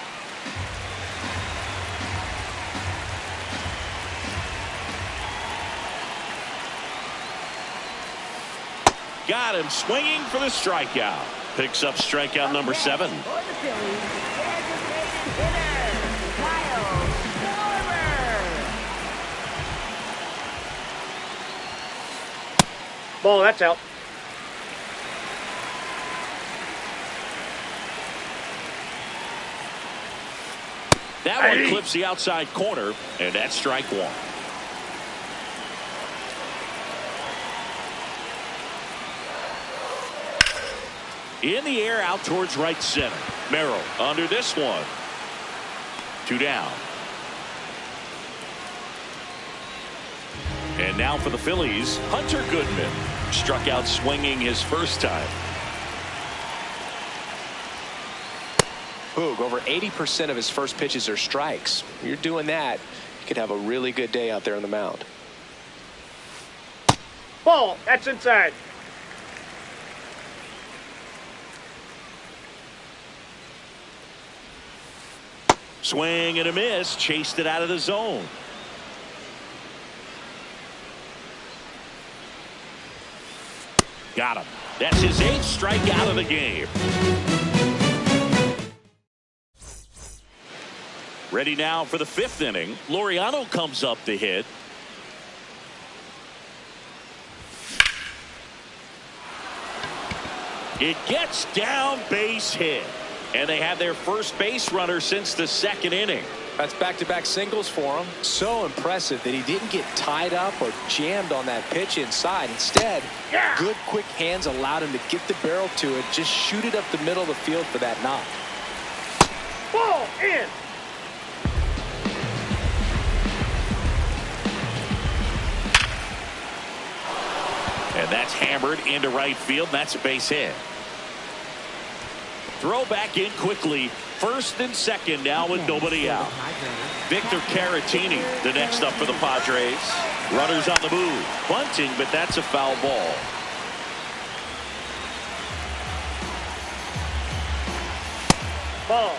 Got him swinging for the strikeout. Picks up strikeout number 7. For the Phillies, designated hitter, Kyle Schwarber. Ball, that's out. That one clips the outside corner, and that's strike 1. In the air out towards right center. Merrill under this one. 2 down. And now for the Phillies, Hunter Goodman. Struck out swinging his first time. Boog, over 80% of his first pitches are strikes. You're doing that, you could have a really good day out there on the mound. Ball, that's inside. Swing and a miss. Chased it out of the zone. Got him. That's his 8th strikeout of the game. Ready now for the 5th inning. Laureano comes up to hit. It gets down, base hit. And they have their first base runner since the 2nd inning. That's back-to-back singles for him. So impressive that he didn't get tied up or jammed on that pitch inside. Instead, good quick hands allowed him to get the barrel to it, just shoot it up the middle of the field for that knock. Ball in. And that's hammered into right field. That's a base hit. Throw back in quickly. 1st and 2nd now with nobody out. Victor Caratini, the next up for the Padres. Runners on the move. Bunting, but that's a foul ball. Ball.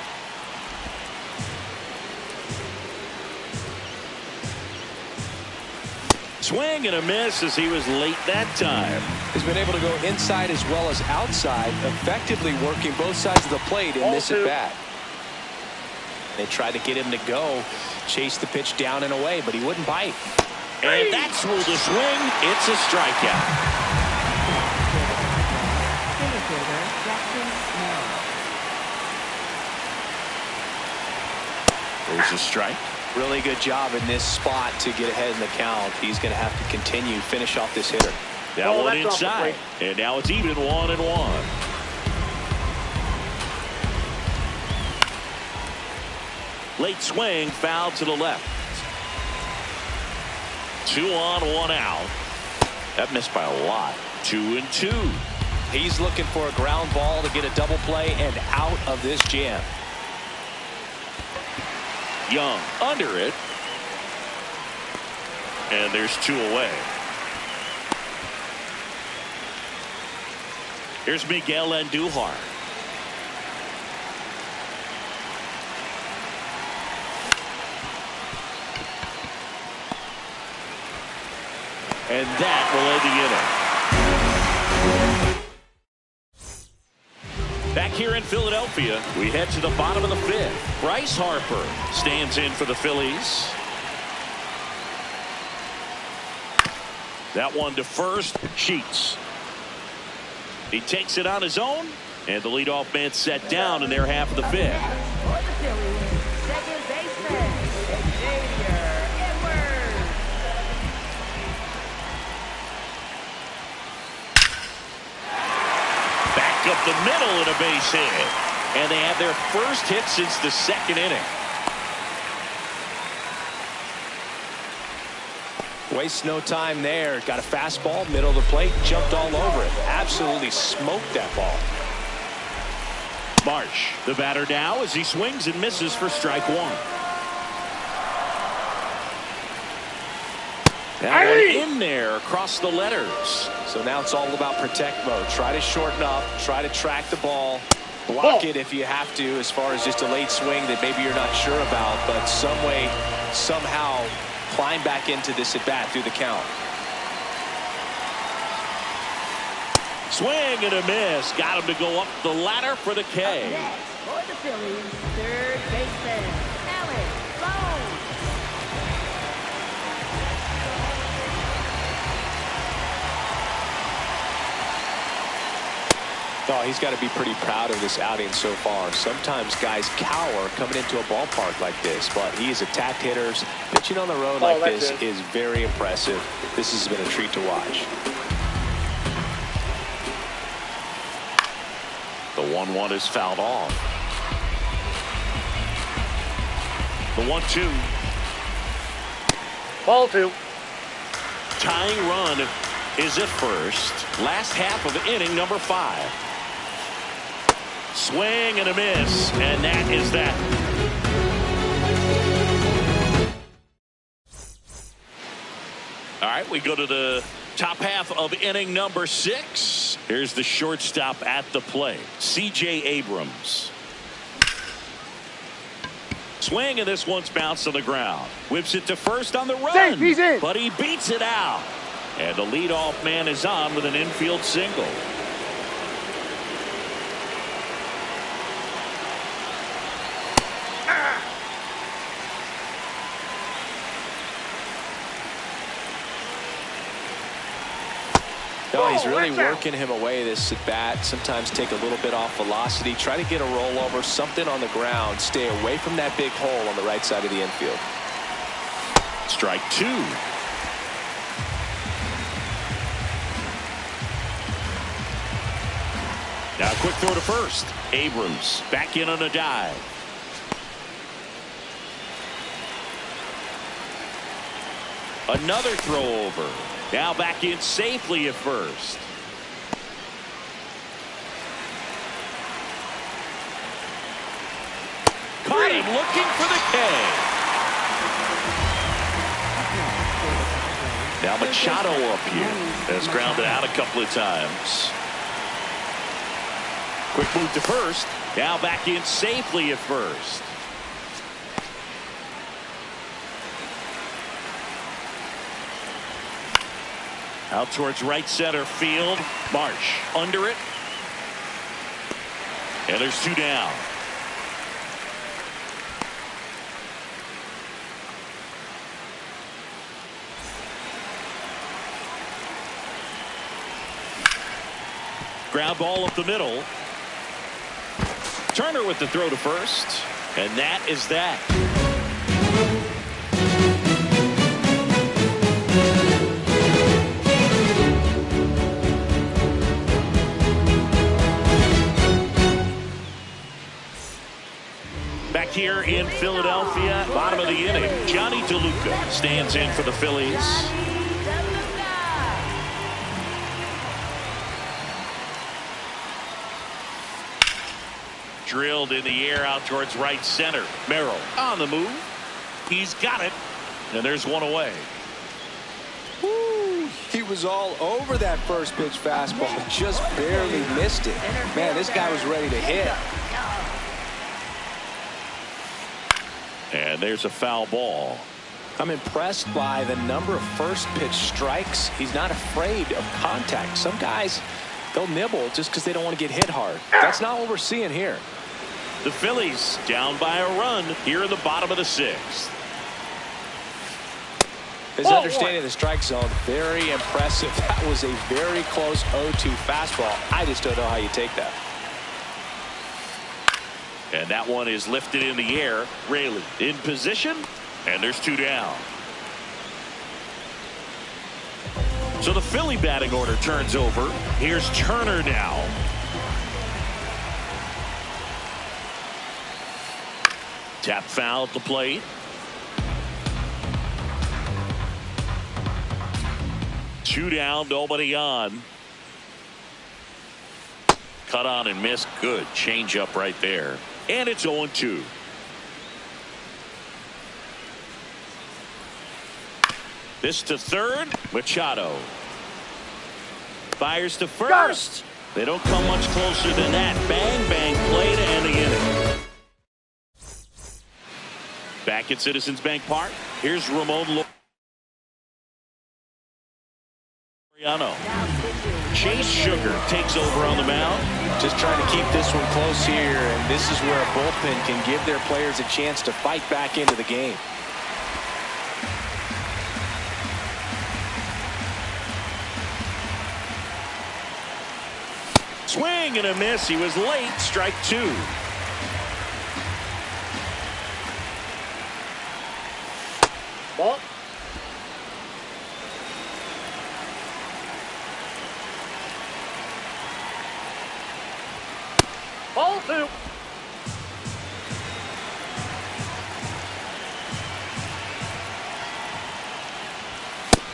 Swing and a miss as he was late that time. He's been able to go inside as well as outside, effectively working both sides of the plate in this at-bat. They tried to get him to go, chase the pitch down and away, but he wouldn't bite. And that's ruled a swing. It's a strikeout. There's a strike. Really good job in this spot to get ahead in the count. He's going to have to continue, finish off this hitter. That one inside. And now it's even 1-1. Late swing, foul to the left. 2 on, 1 out. That missed by a lot. 2-2. He's looking for a ground ball to get a double play and out of this jam. Young under it. And there's 2 away. Here's Miguel Andujar. And that will end the inning. Back here in Philadelphia, we head to the bottom of the fifth. Bryce Harper stands in for the Phillies. That one to first. Sheets. He takes it on his own, and the leadoff man set down in their half of the fifth. For the Phillies, second baseman, Xavier Edwards. Back up the middle and a base hit. And they have their first hit since the second inning. Waste no time there. Got a fastball, middle of the plate, jumped all over it. Absolutely smoked that ball. Marsh, the batter now as he swings and misses for strike one. That one in there across the letters. So now it's all about protect mode. Try to shorten up, try to track the ball, block it if you have to, as far as just a late swing that maybe you're not sure about, but some way, somehow climb back into this at bat through the count. Swing and a miss. Got him to go up the ladder for the K. Next, for the Phillies, third baseman, Alex Sloan. Oh, he's got to be pretty proud of this outing so far. Sometimes guys cower coming into a ballpark like this, but he has attacked hitters. Pitching on the road like this is very impressive. This has been a treat to watch. The 1-1 is fouled off. The 1-2. Ball two. Tying run is at first. Last half of inning number 5. Swing and a miss, and that is that. All right, we go to the top half of inning number 6. Here's the shortstop at the plate, C.J. Abrams. Swing, and this one's bounced on the ground. Whips it to first on the run. Safe, he's in. But he beats it out. And the leadoff man is on with an infield single. No, he's really working him away this at bat. Sometimes take a little bit off velocity. Try to get a rollover, something on the ground. Stay away from that big hole on the right side of the infield. Strike 2. Now a quick throw to first. Abrams back in on a dive. Another throw over. Now back in safely at first. Caught him looking for the K. Now Machado up here. Has grounded out a couple of times. Quick move to first. Now back in safely at first. Out towards right center field. Marsh under it. And there's 2 down. Ground ball up the middle. Turner with the throw to first. And that is that. Back here in Philadelphia, bottom of the inning, Johnny DeLuca stands in for the Phillies. Drilled in the air out towards right center. Merrill on the move. He's got it. And there's one away. Woo, he was all over that first pitch fastball. Just barely missed it. Man, this guy was ready to hit. And there's a foul ball. I'm impressed by the number of first pitch strikes. He's not afraid of contact. Some guys, they'll nibble just because they don't want to get hit hard. That's not what we're seeing here. The Phillies down by a run here in the bottom of the 6th. His understanding of the strike zone, very impressive. That was a very close 0-2 fastball. I just don't know how you take that. And that one is lifted in the air. Raley in position, and there's 2 down. So the Philly batting order turns over. Here's Turner now. Tap foul at the plate. Two down, nobody on. Cut on and missed. Good change up right there. And it's 0-2. This to third. Machado fires to first. They don't come much closer than that. Bang, bang play to end the inning. Back at Citizens Bank Park. Here's Ramon Laureano. Chase Sugar takes over on the mound. Just trying to keep this one close here, and this is where a bullpen can give their players a chance to fight back into the game. Swing and a miss. He was late. Strike 2. Ball. Ball 2.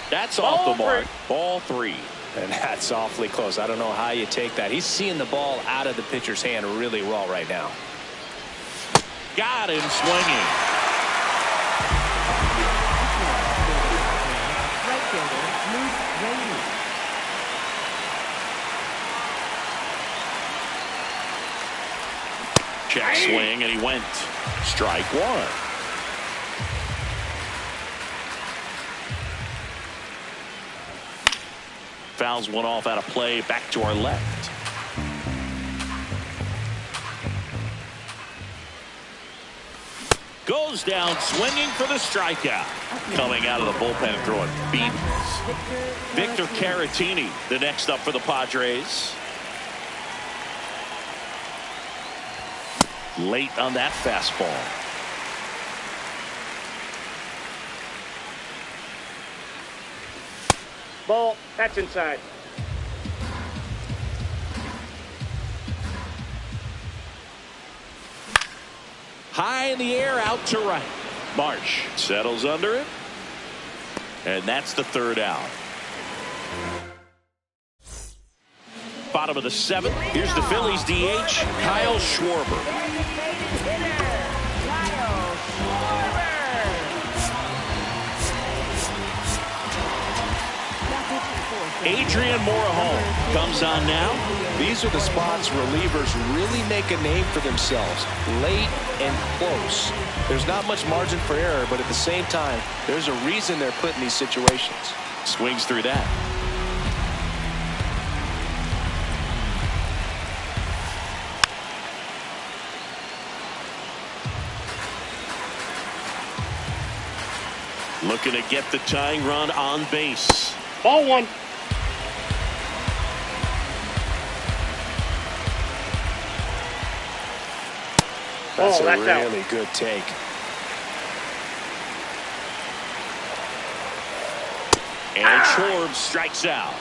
That's off the mark. Ball 3. And that's awfully close. I don't know how you take that. He's seeing the ball out of the pitcher's hand really well right now. Got him swinging. Right fielder, Luke Raley. Check swing, and he went. Strike 1. Fouls one off out of play. Back to our left. Goes down swinging for the strikeout. Coming out of the bullpen and throwing beatings. Victor Caratini, the next up for the Padres. Late on that fastball. Ball. That's inside. High in the air, out to right. Marsh settles under it. And that's the 3rd out. Bottom of the 7th. Here's the Phillies DH, Kyle Schwarber. Adrian Morejon comes on now. These are the spots relievers really make a name for themselves. Late and close. There's not much margin for error, but at the same time, there's a reason they're put in these situations. Swings through that. Looking to get the tying run on base. Ball 1. That's that's a really out. good take. And Schwarber strikes out.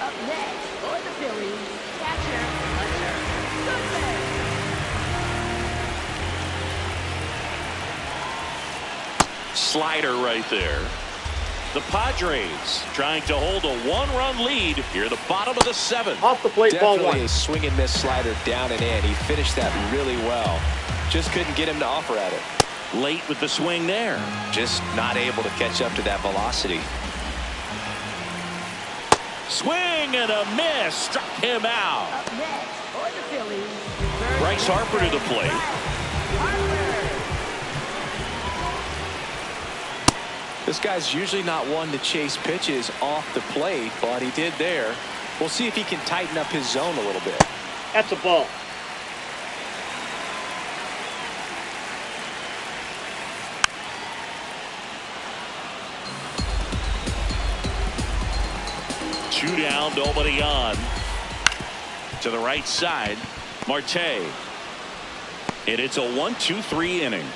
Up next for the Phillies, catcher Hunter Goodman. Slider right there. The Padres trying to hold a 1-run lead here at the bottom of the 7th. Off the plate. Ball 1. Definitely a swing and miss slider down and in. He finished that really well. Just couldn't get him to offer at it. Late with the swing there. Just not able to catch up to that velocity. Swing and a miss. Struck him out. Up next for the Phillies, Bryce Harper to the plate. This guy's usually not one to chase pitches off the plate, but he did there. We'll see if he can tighten up his zone a little bit. That's a ball. Two down, nobody on. To the right side, Marte. And it's a 1-2-3 inning.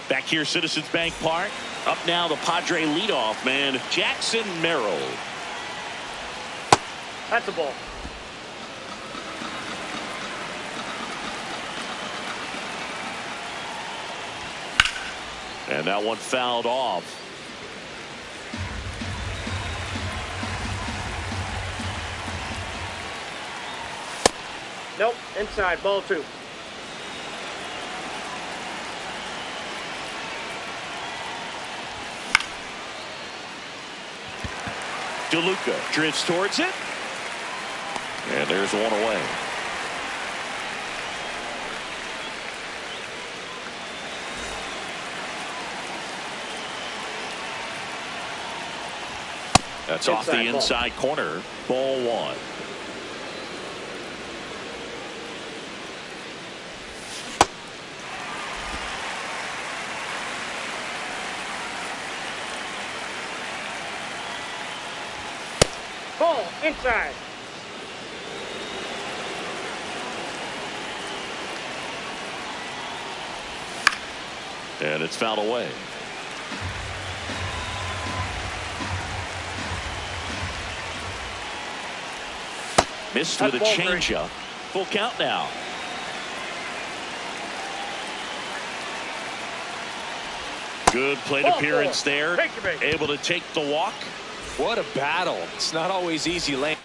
Back here, Citizens Bank Park. Up now, the Padre leadoff man, Jackson Merrill. That's a ball. And that one fouled off. Nope, inside, ball 2. DeLuca drifts towards it. And there's one away. That's off the inside corner. Ball 1. Ball inside. And it's fouled away. Missed with a changeup. Full count now. Good plate appearance there. Able to take the walk. What a battle. It's not always easy laying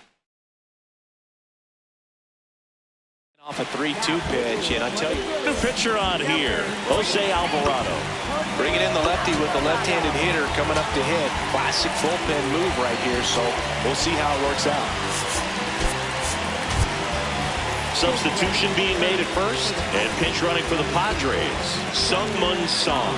off a 3-2 pitch, and I tell you, the pitcher on here, Jose Alvarado. Bringing in the lefty with the left-handed hitter coming up to hit. Classic bullpen move right here, so we'll see how it works out. Substitution being made at first, and pinch running for the Padres, Sung-Mun Song.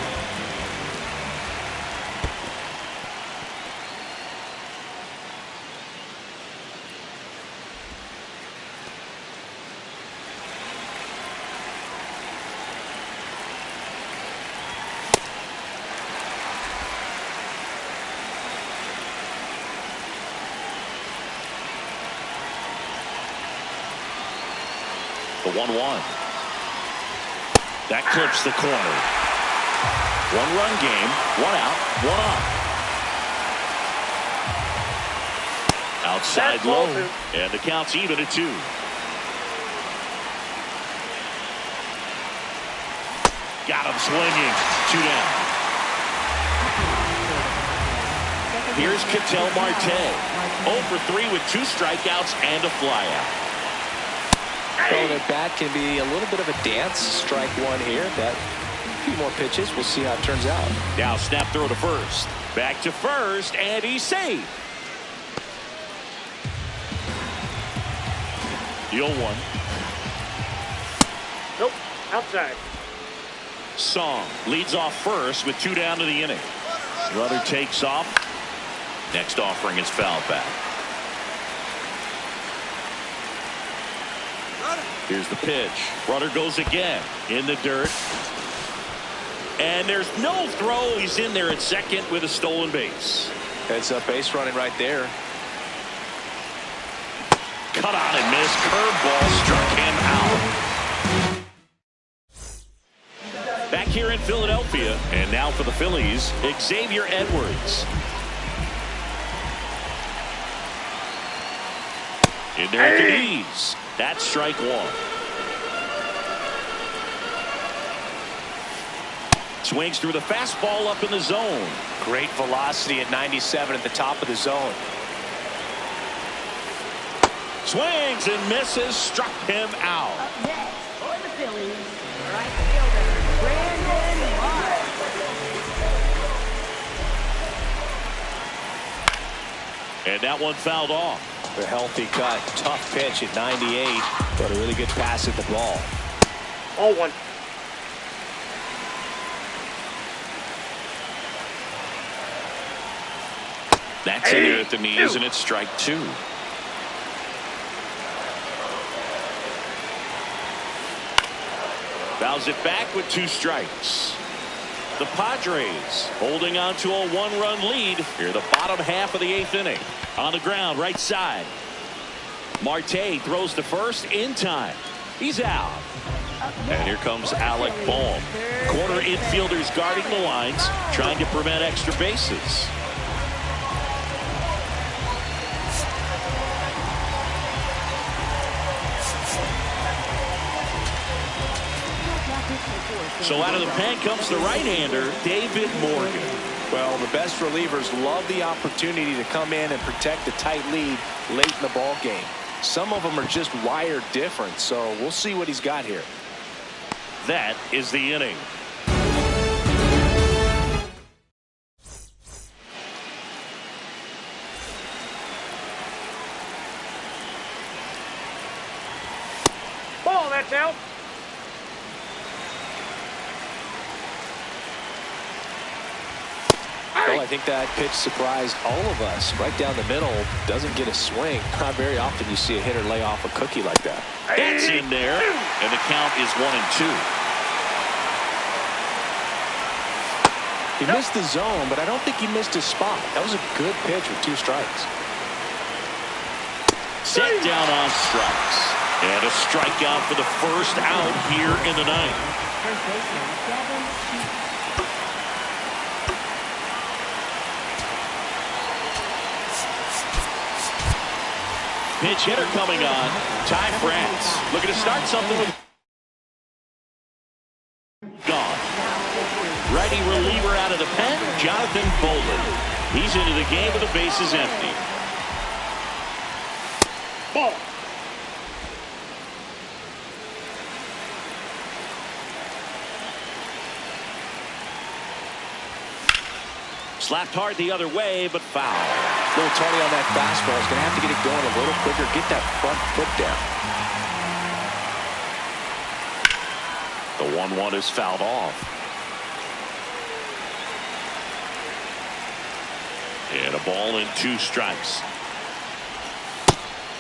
The 1-1. That clips the corner. 1-run game, 1 out, 1 on. Outside low, and the count's even at 2. Got him swinging. 2 down. Here's Ketel Marte. 0 for 3 with 2 strikeouts and a flyout. So that bat can be a little bit of a dance. Strike 1 here. That a few more pitches. We'll see how it turns out. Now snap throw to first. Back to first, and he's safe. The 0-1. Nope, outside. Song leads off first with 2 down to the inning. Runner takes off. Next offering is fouled back. Here's the pitch. Runner goes again in the dirt. And there's no throw. He's in there at second with a stolen base. Heads up base running right there. Cut on and missed. Curveball struck him out. Back here in Philadelphia. And now for the Phillies, Xavier Edwards. In there at the knees. That's strike 1. Swings through the fastball up in the zone. Great velocity at 97 at the top of the zone. Swings and misses. Struck him out. Up next for the Phillies, right fielder Brandon Marsh. And that one fouled off. A healthy cut. Tough pitch at 98, but a really good pass at the ball. 0-1. That's in there at the knees, and it's strike two. Fouls it back with 2 strikes. The Padres holding on to a 1-run lead here the bottom half of the 8th inning. On the ground, right side. Marte throws to first in time. He's out. And here comes Alec Bohm. Corner infielders guarding the lines, trying to prevent extra bases. So out of the pen comes the right-hander, David Morgan. Well, the best relievers love the opportunity to come in and protect a tight lead late in the ball game. Some of them are just wired different, so we'll see what he's got here. That is the inning. Ball, that's out. Well, I think that pitch surprised all of us. Right down the middle, doesn't get a swing. Not very often you see a hitter lay off a cookie like that. That's in there, and the count is 1-2. He missed the zone, but I don't think he missed his spot. That was a good pitch with 2 strikes. Set down on strikes. And a strikeout for the first out here in the ninth. First baseman, Devin Sheets. Pitch hitter coming on. Ty France looking to start something with gone. Righty reliever out of the pen, Jonathan Bolden. He's into the game with the bases empty. Ball. Slapped hard the other way, but foul. A little tardy on that fastball. He's going to have to get it going a little quicker. Get that front foot down. The 1-1 is fouled off. And a ball and 2 strikes.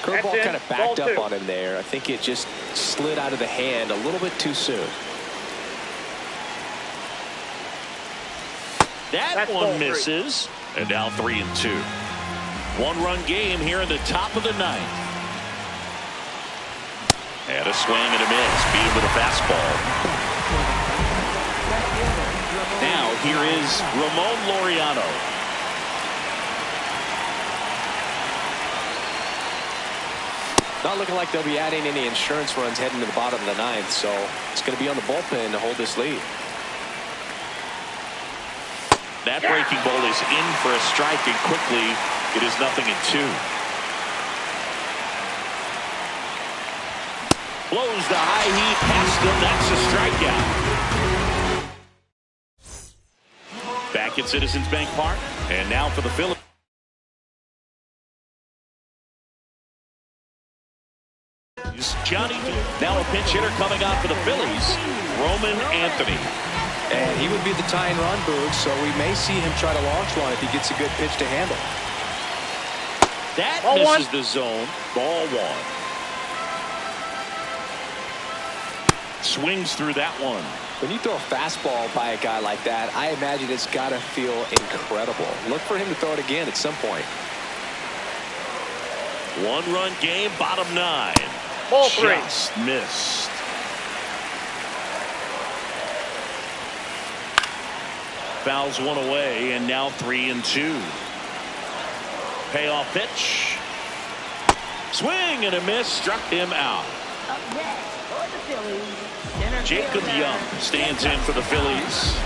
Curveball kind of backed Ball up 2. on him there. I think it just slid out of the hand a little bit too soon. That That's one ball 3. misses. And now 3-2. 1-run game here in the top of the ninth. And a swing and a miss. Beat him with a fastball. Now here is Ramon Laureano. Not looking like they'll be adding any insurance runs heading to the bottom of the ninth, so it's going to be on the bullpen to hold this lead. That breaking ball is in for a strike, and quickly it is 0-2. Blows the high heat past him. That's a strikeout. Back at Citizens Bank Park, and now for the Phillies. Johnny, now a pinch hitter coming out for the Phillies, Roman Anthony. And he would be the tying run, Boog, so we may see him try to launch one if he gets a good pitch to handle. That Ball misses 1. the zone. Ball 1. Swings through that one. When you throw a fastball by a guy like that, I imagine it's got to feel incredible. Look for him to throw it again at some point. 1-run game, bottom 9. Ball 3. Just missed. Fouls one away, and now 3-2. Payoff pitch. Swing and a miss, struck him out. Up next for the Phillies, center Jacob fielder, Young stands in for the Phillies.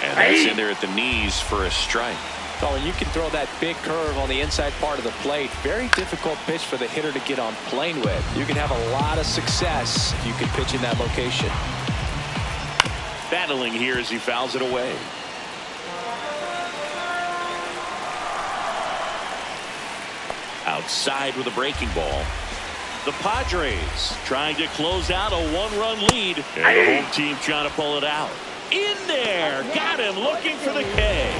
And that's in there at the knees for a strike. Oh, and you can throw that big curve on the inside part of the plate. Very difficult pitch for the hitter to get on plane with. You can have a lot of success if you can pitch in that location. Battling here as he fouls it away. Outside with a breaking ball. The Padres trying to close out a 1-run lead. And the home team trying to pull it out. In there. Got him looking for the K.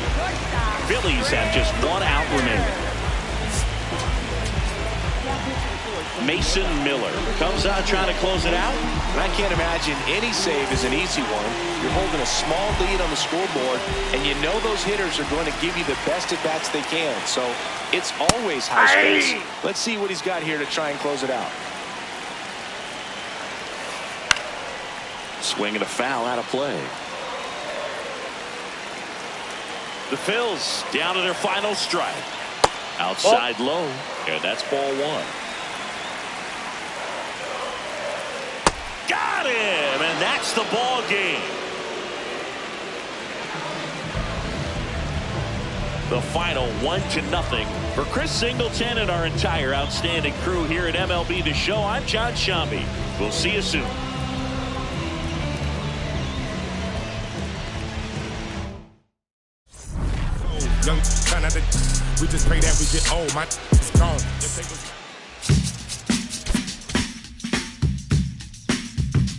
Phillies have just one out remaining. Mason Miller comes out trying to close it out. And I can't imagine any save is an easy one. You're holding a small lead on the scoreboard, and you know those hitters are going to give you the best at-bats they can. So it's always high stakes. Let's see what he's got here to try and close it out. Swing and a foul out of play. The Phils down to their final strike. Outside low, and that's ball one. Got him, and that's the ball game. The final 1-0 for Chris Singleton and our entire outstanding crew here at MLB The Show. I'm John Shambi. We'll see you soon. Young, we just pray that we get old. My is gone.